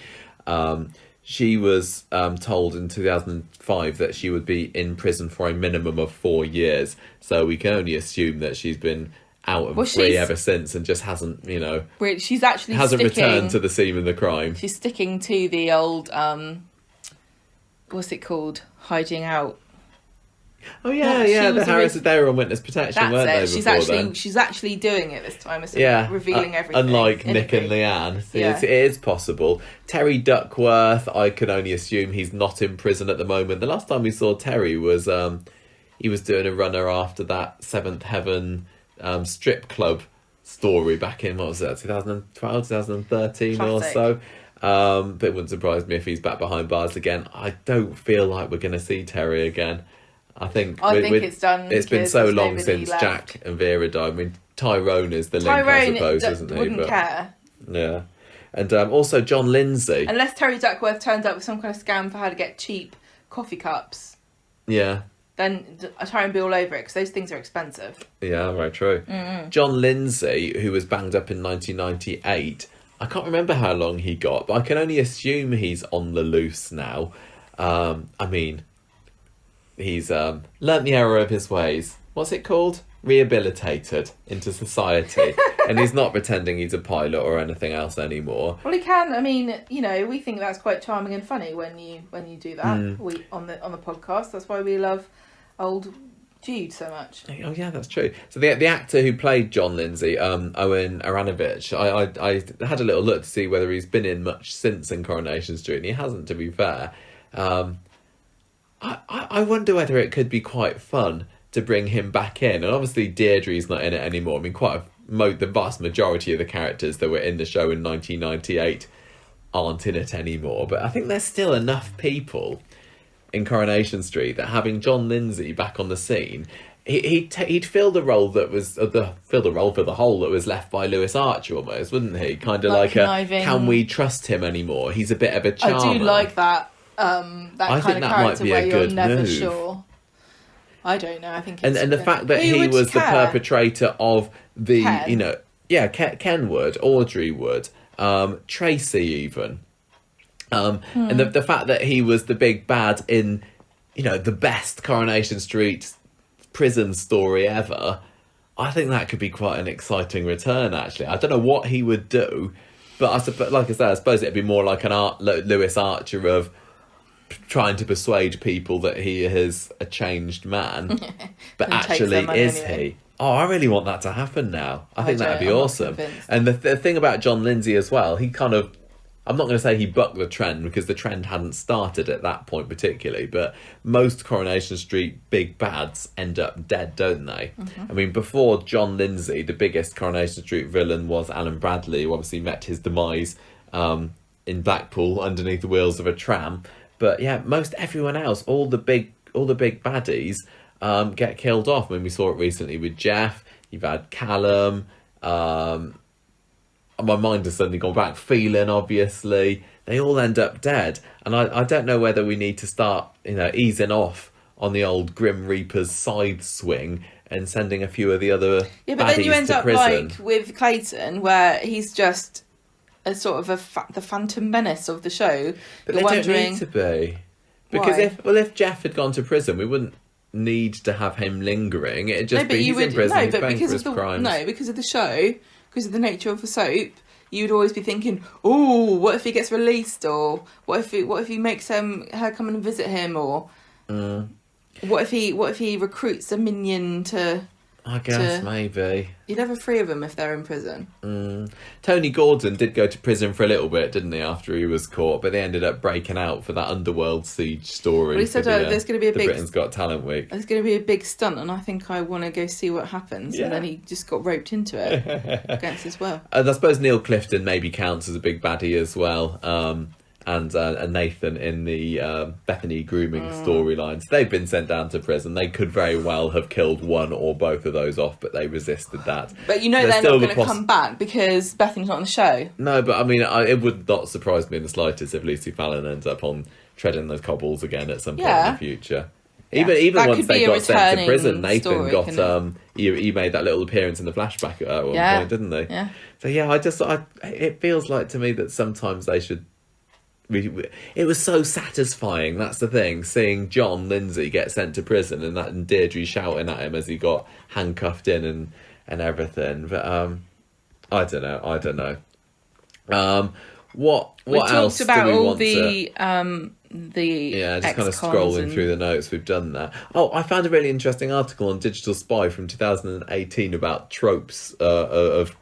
Speaker 2: she was told in 2005 that she would be in prison for a minimum of 4 years. So we can only assume that she's been out and free ever since, and just hasn't,
Speaker 1: she's actually
Speaker 2: returned to the scene of the crime.
Speaker 1: She's sticking to the old, what's it called? Hiding out.
Speaker 2: Oh yeah, the Harrises, they were on witness protection, weren't they?
Speaker 1: She's actually doing it this time. It's revealing everything.
Speaker 2: Unlike Nick and Leanne, it is possible. Terry Duckworth, I can only assume he's not in prison at the moment. The last time we saw Terry was he was doing a runner after that Seventh Heaven strip club story back in 2012, 2013
Speaker 1: Classic.
Speaker 2: or so. But it wouldn't surprise me if he's back behind bars again. I don't feel like we're going to see Terry again. I think
Speaker 1: it's done.
Speaker 2: It's been so long since left. Jack and Vera died. I mean, Tyrone is the link, I suppose, isn't he?
Speaker 1: Wouldn't care.
Speaker 2: Yeah. And also John Lindsay.
Speaker 1: Unless Terry Duckworth turns up with some kind of scam for how to get cheap coffee cups.
Speaker 2: Yeah.
Speaker 1: Then I try and be all over it, because those things are expensive.
Speaker 2: Yeah, very true. Mm-hmm. John Lindsay, who was banged up in 1998, I can't remember how long he got, but I can only assume he's on the loose now. I mean, he's learnt the error of his ways. What's it called? Rehabilitated into society. And he's not pretending he's a pilot or anything else anymore.
Speaker 1: Well, he can. I mean, we think that's quite charming and funny when you do that. We on the podcast. That's why we love old Jude so much.
Speaker 2: Oh yeah, that's true. So the actor who played John Lindsay, Owen Aranovich, I had a little look to see whether he's been in much since in Coronation Street, and he hasn't, to be fair. I wonder whether it could be quite fun to bring him back in. And obviously Deirdre's not in it anymore. I mean, the vast majority of the characters that were in the show in 1998 aren't in it anymore. But I think there's still enough people in Coronation Street that having John Lindsay back on the scene, he'd fill the role that was fill the role for the hole that was left by Lewis Archer almost, wouldn't he? Kind of like can we trust him anymore? He's a bit of a charmer.
Speaker 1: I do like that. I think that might be a good never move. Sure. I don't know. I think it's
Speaker 2: and the fact that he was the perpetrator of the
Speaker 1: Ken.
Speaker 2: Ken would, Audrey would, Tracy even, and the fact that he was the big bad in the best Coronation Street prison story ever. I think that could be quite an exciting return. Actually, I don't know what he would do, but I suppose it'd be more like an Lewis Archer of trying to persuade people that he is a changed man, but actually is anyway. He? Oh, I really want that to happen now. I think that'd be awesome. And the thing about John Lindsay as well, he kind of, I'm not going to say he bucked the trend, because the trend hadn't started at that point particularly, but most Coronation Street big bads end up dead, don't they? Mm-hmm. I mean, before John Lindsay, the biggest Coronation Street villain was Alan Bradley, who obviously met his demise in Blackpool underneath the wheels of a tram. But yeah, most everyone else, all the big baddies, get killed off. I mean, we saw it recently with Jeff. You've had Callum. My mind has suddenly gone back. Phelan, obviously. They all end up dead. And I don't know whether we need to start, easing off on the old Grim Reaper's side swing and sending a few of the other baddies to prison. Yeah, but then you end up
Speaker 1: like with Clayton, where he's just a sort of the Phantom Menace of the show.
Speaker 2: But they don't need to be. Because if Jeff had gone to prison, we wouldn't need to have him lingering. It'd just be he's in prison, he's paying for his crimes.
Speaker 1: No, because of the show, because of the nature of the soap, you'd always be thinking, oh, what if he gets released? Or what if he makes her come and visit him? Or what if he recruits a minion to
Speaker 2: I guess maybe.
Speaker 1: You'd have 3 of them if they're in prison.
Speaker 2: Tony Gordon did go to prison for a little bit, didn't he, after he was caught? But they ended up breaking out for that underworld siege story.
Speaker 1: Well, he said there's going to be a big...
Speaker 2: Britain's Got Talent week.
Speaker 1: There's going to be a big stunt, and I think I want to go see what happens. Yeah. And then he just got roped into it against his will.
Speaker 2: And I suppose Neil Clifton maybe counts as a big baddie as well. And Nathan in the Bethany grooming storylines. They've been sent down to prison. They could very well have killed one or both of those off, but they resisted that.
Speaker 1: But they're not going to come back because Bethany's not on the show.
Speaker 2: No, but I mean, it would not surprise me in the slightest if Lucy Fallon ends up on treading those cobbles again at some point in the future. Even once they got sent to prison, Nathan he made that little appearance in the flashback at one point, didn't they?
Speaker 1: Yeah.
Speaker 2: So it feels like to me that sometimes they should. It was so satisfying, that's the thing, seeing John Lindsay get sent to prison and Deirdre shouting at him as he got handcuffed in and everything. But I don't know. What else do we want to... just kind of scrolling through the notes, we've done that. Oh, I found a really interesting article on Digital Spy from 2018 about tropes of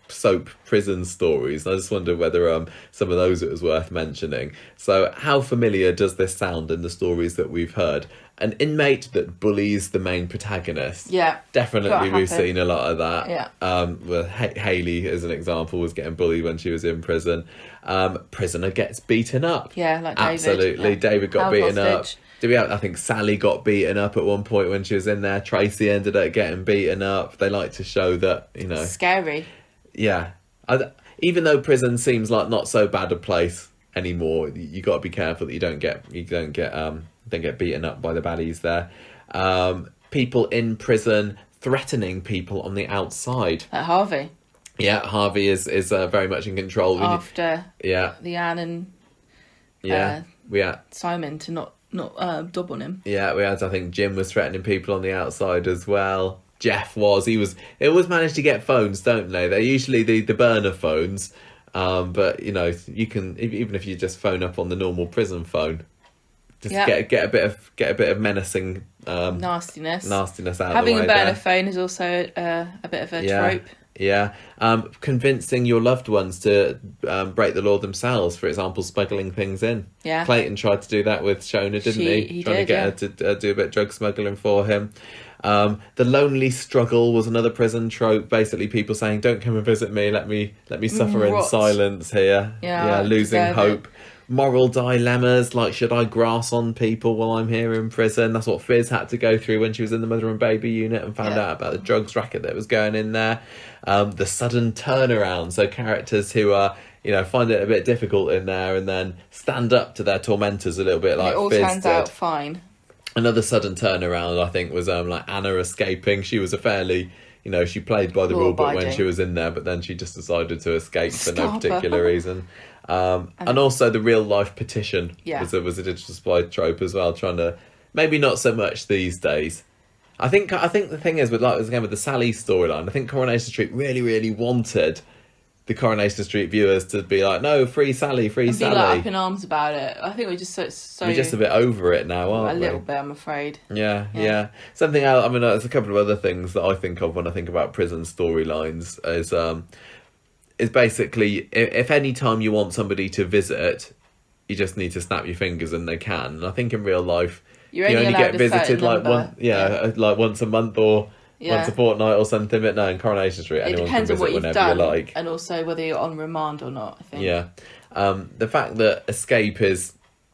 Speaker 2: soap prison stories. I just wonder whether some of those it was worth mentioning. So how familiar does this sound in the stories that we've heard? An inmate that bullies the main protagonist.
Speaker 1: Yeah,
Speaker 2: definitely we've seen a lot of that.
Speaker 1: Yeah.
Speaker 2: Hayley, as an example, was getting bullied when she was in prison. Prisoner gets beaten up.
Speaker 1: Yeah, like David.
Speaker 2: Absolutely. Yeah. David got beaten up. I think Sally got beaten up at one point when she was in there. Tracy ended up getting beaten up. They like to show that,
Speaker 1: scary.
Speaker 2: Yeah. Even though prison seems like not so bad a place anymore, you got to be careful that you don't get beaten up by the baddies there. People in prison threatening people on the outside.
Speaker 1: Like Harvey.
Speaker 2: Yeah, Harvey is very much in control.
Speaker 1: After the Anne and
Speaker 2: we had
Speaker 1: Simon to not dub on him.
Speaker 2: Yeah, we had, I think Jim was threatening people on the outside as well. Jeff was. They always manage to get phones, don't they? They're usually the burner phones. But you can, even if you just phone up on the normal prison phone, just get a bit of menacing nastiness out of the way.
Speaker 1: Having a burner phone is also a bit of a trope.
Speaker 2: Yeah. Convincing your loved ones to break the law themselves, for example, smuggling things in.
Speaker 1: Yeah.
Speaker 2: Clayton tried to do that with Shona, didn't he?
Speaker 1: He
Speaker 2: Trying
Speaker 1: did,
Speaker 2: to get her to do a bit of drug smuggling for him. The lonely struggle was another prison trope. Basically, people saying, "Don't come and visit me. Let me suffer in silence here." Yeah, losing hope. Moral dilemmas like, should I grass on people while I'm here in prison? That's what Fizz had to go through when she was in the mother and baby unit and found out about the drugs racket that was going in there. The sudden turnaround, so characters who are find it a bit difficult in there and then stand up to their tormentors a little bit, like
Speaker 1: it all
Speaker 2: Fizz
Speaker 1: turns
Speaker 2: did.
Speaker 1: out fine.
Speaker 2: Another sudden turnaround, I think, was like Anna escaping. She was a fairly, she played by the rule book when she was in there, but then she just decided to escape for no particular reason. And also the real life petition was a Digital Spy trope as well, trying to, maybe not so much these days. I think the thing is with the Sally storyline, I think Coronation Street really, really wanted the Coronation Street viewers to be like, no, free Sally, free Sally.
Speaker 1: Be like up in arms about it. I think we're just
Speaker 2: we're just a bit over it now, aren't we?
Speaker 1: A little bit, I'm afraid.
Speaker 2: Yeah. Something else. I mean, there's a couple of other things that I think of when I think about prison storylines. Is basically, if any time you want somebody to visit, you just need to snap your fingers and they can. And I think in real life, you only get visited like once a month or once a fortnight or something. But no, in Coronation Street, anyone can visit whenever you like.
Speaker 1: And also whether you're on remand or not, I think.
Speaker 2: Yeah. The fact that escape is,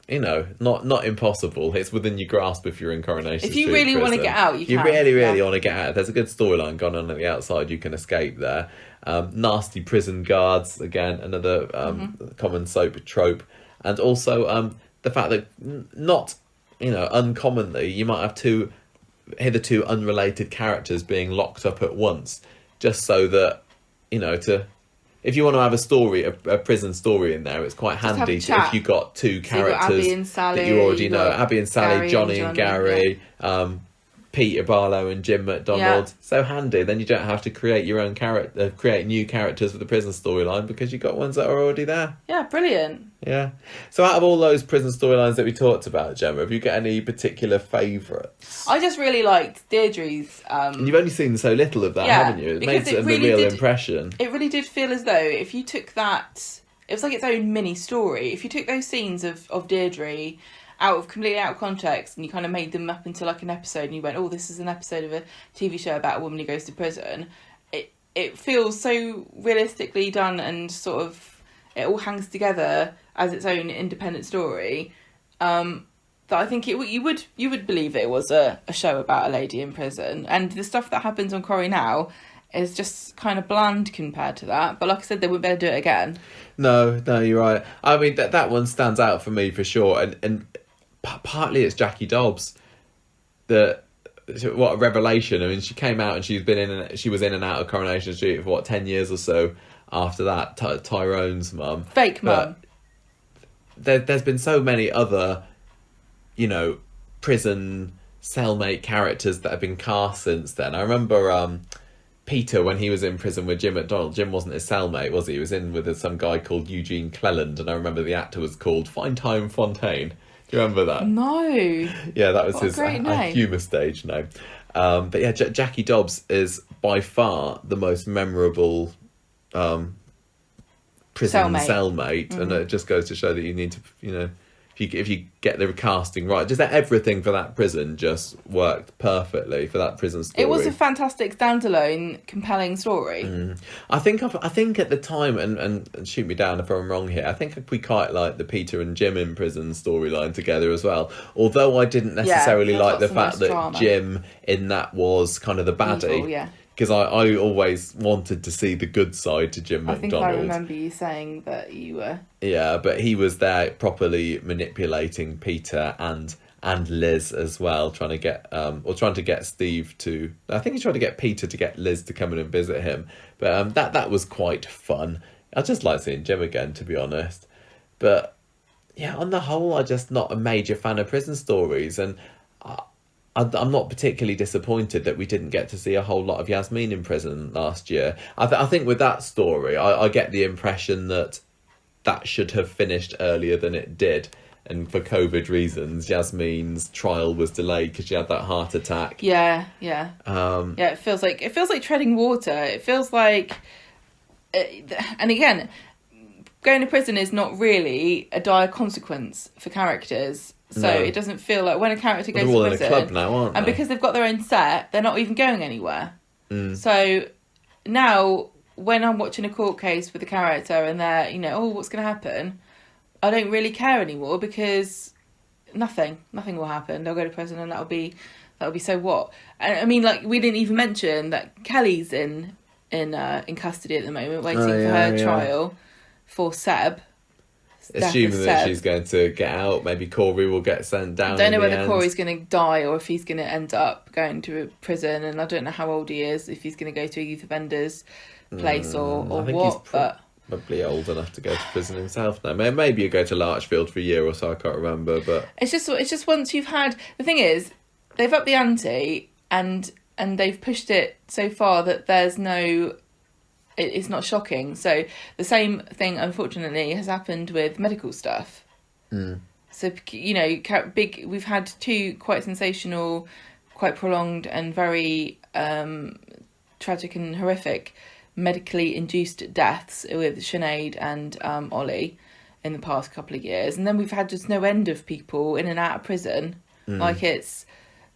Speaker 2: not impossible. It's within your grasp if you're in Coronation Street.
Speaker 1: If you really want to get out, you can.
Speaker 2: You really want to get out. There's a good storyline going on the outside. You can escape there. Nasty prison guards, again, another common soap trope. And also the fact that not, uncommonly, you might have two hitherto unrelated characters being locked up at once, just so that, if you want to have a prison story in there, it's quite handy if you've got two characters
Speaker 1: Abby and Sally,
Speaker 2: that you already know. Abby and Sally,
Speaker 1: Gary
Speaker 2: Johnny and Gary. Peter Barlow and Jim McDonald. So handy. Then you don't have to create your own create new characters for the prison storyline because you've got ones that are already there.
Speaker 1: Yeah, brilliant.
Speaker 2: Yeah. So out of all those prison storylines that we talked about, Gemma, have you got any particular favourites?
Speaker 1: I just really liked Deirdre's.
Speaker 2: And you've only seen so little of that, haven't you? It makes a real impression.
Speaker 1: It really did feel as though if you took that, it was like its own mini story. If you took those scenes of Deirdre completely out of context and you kind of made them up into like an episode and you went, oh, this is an episode of a TV show about a woman who goes to prison, it feels so realistically done and sort of it all hangs together as its own independent story, that I think you would believe it was a show about a lady in prison. And the stuff that happens on Corrie now is just kind of bland compared to that. But like I said, they wouldn't better do it again. No,
Speaker 2: you're right. I mean, that one stands out for me for sure. And partly it's Jackie Dobbs. What a revelation. I mean, she came out and she was in and out of Coronation Street for 10 years or so after that. Tyrone's mum.
Speaker 1: Fake mum.
Speaker 2: There's been so many other, prison cellmate characters that have been cast since then. I remember Peter, when he was in prison with Jim McDonald, Jim wasn't his cellmate, was he? He was in with some guy called Eugene Cleland, and I remember the actor was called Fine Time Fontaine. Do you remember that?
Speaker 1: No.
Speaker 2: Yeah, that was his humour stage name. But yeah, Jackie Dobbs is by far the most memorable prison cellmate. And it just goes to show that you need to, if you get the casting right, just that everything for that prison just worked perfectly for that prison story.
Speaker 1: It was a fantastic standalone, compelling story.
Speaker 2: I think at the time, and shoot me down if I'm wrong here, I think we quite liked the Peter and Jim in prison storyline together as well. Although I didn't necessarily like the fact that drama. Jim in that was kind of the baddie. Evil, because I always wanted to see the good side to Jim McDonald.
Speaker 1: I think I remember you saying that you were...
Speaker 2: Yeah, but he was there properly manipulating Peter and Liz as well, trying to get Steve to... I think he's trying to get Peter to get Liz to come in and visit him. But that was quite fun. I just like seeing Jim again, to be honest. But yeah, on the whole, I'm just not a major fan of prison stories, and... I'm not particularly disappointed that we didn't get to see a whole lot of Yasmin in prison last year. I think with that story, I get the impression that should have finished earlier than it did. And for COVID reasons, Yasmin's trial was delayed because she had that heart attack.
Speaker 1: Yeah. It feels like treading water. It feels like, and again, going to prison is not really a dire consequence for characters. So it doesn't feel like when a character goes to prison... They're all in a club now, aren't they? And because they've got their own set, they're not even going anywhere. So now, when I'm watching a court case with a character and they're, what's going to happen? I don't really care anymore because nothing will happen. They'll go to prison and that'll be so what? And I mean, like, we didn't even mention that Kelly's in custody at the moment, waiting for her trial for Seb.
Speaker 2: Assuming that she's going to get out, maybe Corrie will get sent down.
Speaker 1: I don't know whether Corrie's going to die or if he's going to end up going to a prison, and I don't know how old he is, if he's going to go to a youth offender's place or what. But
Speaker 2: probably old enough to go to prison himself now. Maybe you go to Larchfield for a year or so. I can't remember, but
Speaker 1: it's just once you've had. The thing is, they've upped the ante and they've pushed it so far that there's no. It's not shocking. So the same thing, unfortunately, has happened with medical stuff. So, we've had two quite sensational, quite prolonged and very tragic and horrific medically induced deaths with Sinead and Ollie in the past couple of years. And then we've had just no end of people in and out of prison. Like it's,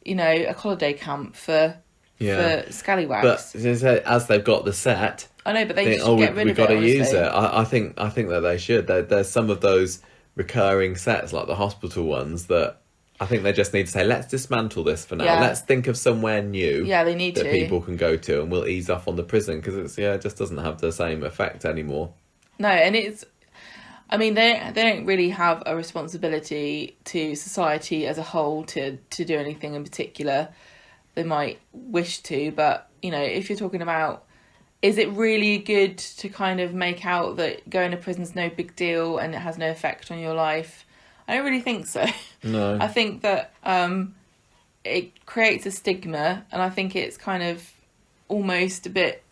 Speaker 1: a holiday camp for scallywags.
Speaker 2: But as they've got the set...
Speaker 1: I know, but they should get rid of it. We've got to use it.
Speaker 2: I think that they should. There's some of those recurring sets, like the hospital ones, that I think they just need to say, let's dismantle this for now. Yeah. Let's think of somewhere new.
Speaker 1: Yeah, they need
Speaker 2: that people can go to, and we'll ease off on the prison because it just doesn't have the same effect anymore.
Speaker 1: No, and it's. I mean, they don't really have a responsibility to society as a whole to do anything in particular. They might wish to, but if you're talking about. Is it really good to kind of make out that going to prison's no big deal and it has no effect on your life? I don't really think so.
Speaker 2: No.
Speaker 1: I think that it creates a stigma, and I think it's kind of almost a bit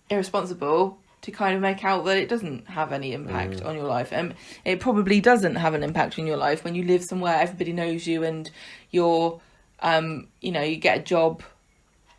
Speaker 1: irresponsible to kind of make out that it doesn't have any impact on your life. And it probably doesn't have an impact on your life when you live somewhere everybody knows you, and you're you get a job,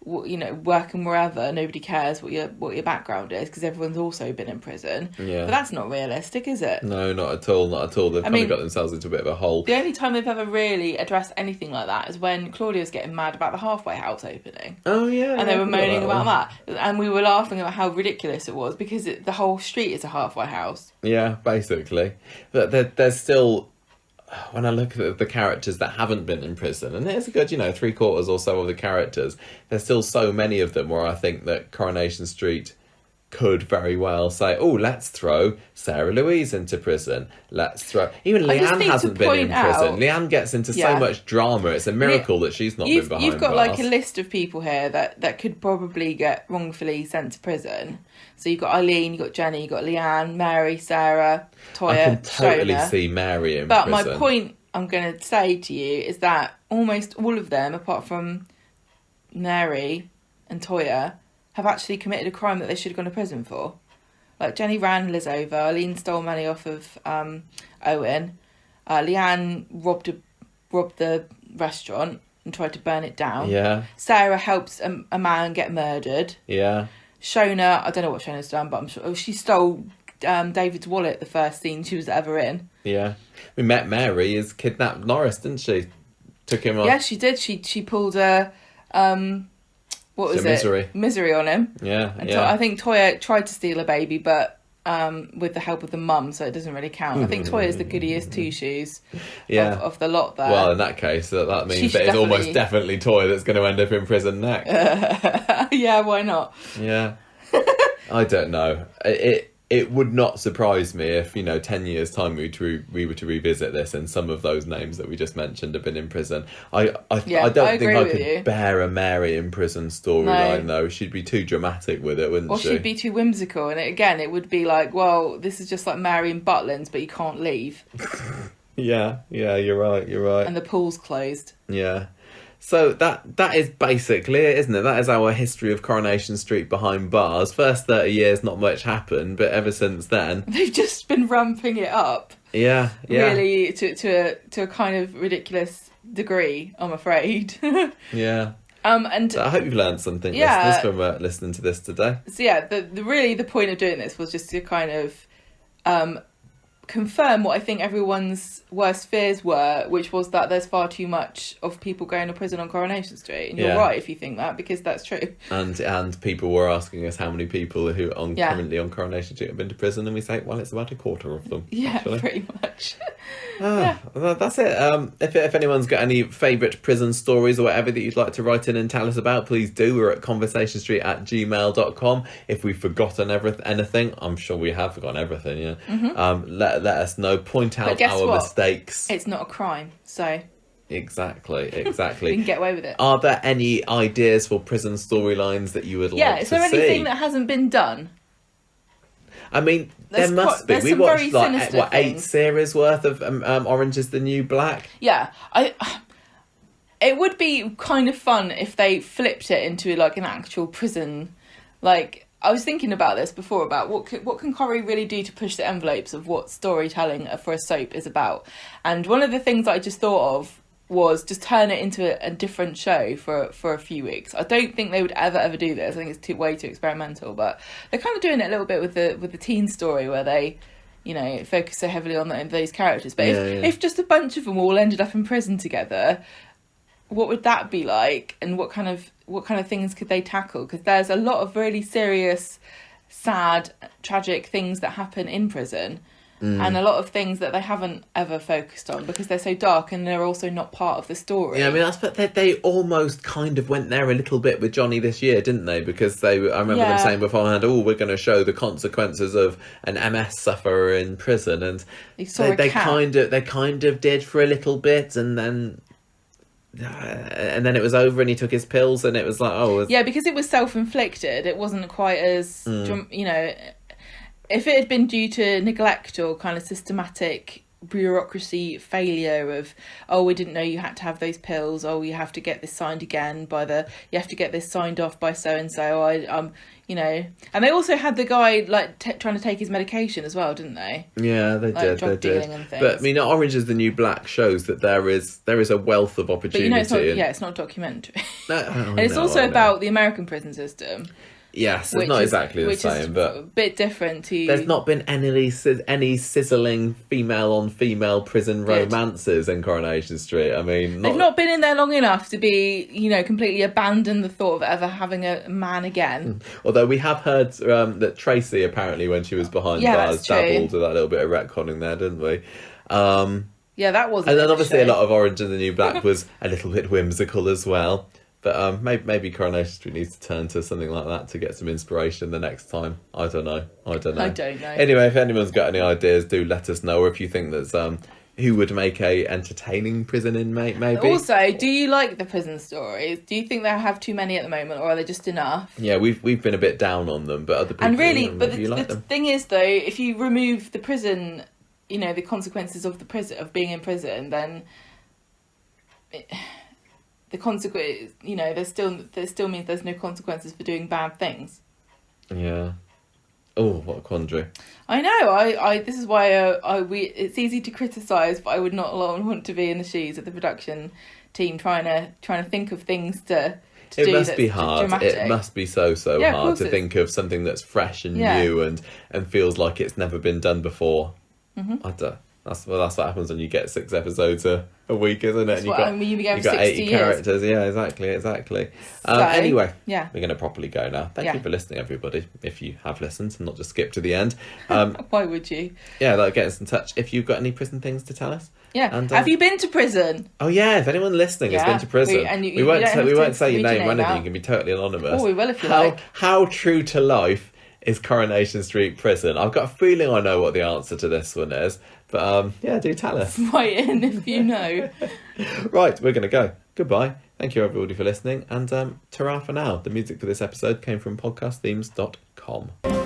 Speaker 1: working wherever, nobody cares what your background is because everyone's also been in prison.
Speaker 2: Yeah.
Speaker 1: But that's not realistic, is it?
Speaker 2: No, not at all. They've kind of got themselves into a bit of a hole.
Speaker 1: The only time they've ever really addressed anything like that is when Claudia was getting mad about the halfway house opening.
Speaker 2: Oh, yeah.
Speaker 1: And they were moaning about that. And we were laughing about how ridiculous it was because the whole street is a halfway house.
Speaker 2: Yeah, basically. But there's still... When I look at the characters that haven't been in prison, and there's a good, 3/4 or so of the characters, there's still so many of them where I think that Coronation Street could very well say, oh, let's throw Sarah Louise into prison. Let's throw... Even Leanne hasn't been in prison. Leanne gets into so much drama. It's a miracle that she's not been behind
Speaker 1: You've got
Speaker 2: bars.
Speaker 1: like a list of people here that could probably get wrongfully sent to prison. So you've got Eileen, you've got Jenny, you've got Leanne, Mary, Sarah, Toya,
Speaker 2: I can totally
Speaker 1: Shona.
Speaker 2: see Mary in
Speaker 1: But
Speaker 2: prison.
Speaker 1: my point I'm going to say to you is that almost all of them, apart from Mary and Toya, have actually committed a crime that they should have gone to prison for. Like Jenny ran Liz over, Eileen stole money off of Owen, Leanne robbed the restaurant and tried to burn it down.
Speaker 2: Yeah.
Speaker 1: Sarah helps a man get murdered.
Speaker 2: Yeah.
Speaker 1: Shona, I don't know what Shona's done, but I'm sure she stole David's wallet the first scene she was ever in.
Speaker 2: Yeah. We met Mary has kidnapped Norris, didn't she? Took him on.
Speaker 1: Yeah, she did. She pulled a what was it? Misery on him.
Speaker 2: Yeah,
Speaker 1: and
Speaker 2: yeah.
Speaker 1: I think Toya tried to steal a baby, but with the help of the mum, so it doesn't really count. I think Toya's the goodiest two shoes of the lot there.
Speaker 2: Well, in that case, that means that it's almost definitely Toya that's going to end up in prison next.
Speaker 1: Yeah, why not?
Speaker 2: Yeah. I don't know. It would not surprise me if, 10 years' time we were to revisit this and some of those names that we just mentioned have been in prison. I don't think I could bear a Mary in prison storyline, though. She'd be too dramatic with it, wouldn't she?
Speaker 1: Or she'd be too whimsical. And it would be like, well, this is just like Mary and Butlins, but you can't leave.
Speaker 2: Yeah, you're right.
Speaker 1: And the pool's closed.
Speaker 2: Yeah. So that is basically it, isn't it? That is our history of Coronation Street behind bars. First 30 years, not much happened, but ever since then...
Speaker 1: They've just been ramping it up.
Speaker 2: Yeah.
Speaker 1: Really, to a kind of ridiculous degree, I'm afraid.
Speaker 2: Yeah.
Speaker 1: And
Speaker 2: so I hope you've learned something, listeners, from listening to this today.
Speaker 1: So yeah, the point of doing this was just to kind of confirm what I think everyone's worst fears were, which was that there's far too much of people going to prison on Coronation Street. And you're right if you think that, because that's true.
Speaker 2: And people were asking us how many people who currently on Coronation Street have been to prison, and we say, well, it's about 1/4 of them.
Speaker 1: Yeah,
Speaker 2: actually.
Speaker 1: Pretty much.
Speaker 2: Well, that's it. If anyone's got any favourite prison stories or whatever that you'd like to write in and tell us about, please do. We're at conversationstreet@gmail.com. If we've forgotten anything, I'm sure we have forgotten everything, yeah. Mm-hmm. Let us know. Point out our mistakes.
Speaker 1: It's not a crime, so...
Speaker 2: Exactly.
Speaker 1: We can get away with it.
Speaker 2: Are there any ideas for prison storylines that you would like to see?
Speaker 1: Yeah, is there anything that hasn't been done?
Speaker 2: I mean, there must be. We watched 8
Speaker 1: things.
Speaker 2: series worth of Orange is the New Black.
Speaker 1: Yeah, it would be kind of fun if they flipped it into like an actual prison. Like, I was thinking about this before about what can Corrie really do to push the envelopes of what storytelling for a soap is about. And one of the things that I just thought of was just turn it into a different show for a few weeks. I don't think they would ever do this. I think it's way too experimental, but they're kind of doing it a little bit with the teen story where they, focus so heavily on those characters. But if just a bunch of them all ended up in prison together, what would that be like? And what kind of things could they tackle? Because there's a lot of really serious, sad, tragic things that happen in prison. And a lot of things that they haven't ever focused on because they're so dark and they're also not part of the story.
Speaker 2: Yeah, I mean, they almost kind of went there a little bit with Johnny this year, didn't they? Because I remember them saying beforehand, we're going to show the consequences of an MS sufferer in prison, and they kind of did for a little bit, and then it was over and he took his pills and it was like,
Speaker 1: yeah, because it was self-inflicted. It wasn't quite as if it had been due to neglect or kind of systematic bureaucracy failure of, oh, we didn't know you had to have those pills, oh, you have to get this signed again you have to get this signed off by so and so. You know, and they also had the guy like trying to take his medication as well, didn't they?
Speaker 2: Yeah, they did.
Speaker 1: Drug
Speaker 2: They
Speaker 1: dealing
Speaker 2: did.
Speaker 1: and things.
Speaker 2: But I mean, Orange is the New Black shows that there is a wealth of opportunity.
Speaker 1: But you know, it's not a documentary. And it's
Speaker 2: No,
Speaker 1: also
Speaker 2: I know.
Speaker 1: about the American prison system.
Speaker 2: Yes, it's not exactly the same, but
Speaker 1: a bit different to.
Speaker 2: There's not been any sizzling female-on-female prison romances in Coronation Street. I mean,
Speaker 1: they've not been in there long enough to be, you know, completely abandon the thought of ever having a man again.
Speaker 2: Although we have heard that Tracy, apparently, when she was behind bars, dabbled with that little bit of retconning there, didn't we?
Speaker 1: Yeah, that was.
Speaker 2: And then obviously a lot of Orange is the New Black was a little bit whimsical as well. But maybe Coronation Street needs to turn to something like that to get some inspiration the next time. I don't know. Anyway, if anyone's got any ideas, do let us know. Or if you think there's who would make a entertaining prison inmate, maybe.
Speaker 1: Also, do you like the prison stories? Do you think they have too many at the moment, or are they just enough?
Speaker 2: Yeah, we've been a bit down on them, but other people.
Speaker 1: And really, but the thing is, though, if you remove the prison, you know, the consequences of being in prison, then. The consequence, you know, there still means there's no consequences for doing bad things.
Speaker 2: Yeah. Oh, what a quandary.
Speaker 1: I know. I this is why it's easy to criticise, but I would not want to be in the shoes of the production team trying to think of things to
Speaker 2: it
Speaker 1: do.
Speaker 2: Must be hard.
Speaker 1: Dramatic.
Speaker 2: It must be so hard to think of something that's fresh and new and feels like it's never been done before. Mm-hmm. I don't. That's what happens when you get 6 episodes a week, isn't it? And you got 80 characters. Yeah, exactly.
Speaker 1: So,
Speaker 2: anyway, we're going to properly go now. Thank you for listening, everybody. If you have listened and not just skip to the end.
Speaker 1: Why would you?
Speaker 2: Yeah, get us in touch if you've got any prison things to tell us.
Speaker 1: Yeah. And, have you been to prison?
Speaker 2: Oh yeah, if anyone listening has been to prison, we won't say your name or anything. You can be totally anonymous.
Speaker 1: Oh, we will if you like.
Speaker 2: How true to life is Coronation Street Prison? I've got a feeling I know what the answer to this one is. But do tell us.
Speaker 1: Write in if you know.
Speaker 2: Right, we're going to go. Goodbye. Thank you everybody for listening. And ta-ra for now. The music for this episode came from podcastthemes.com.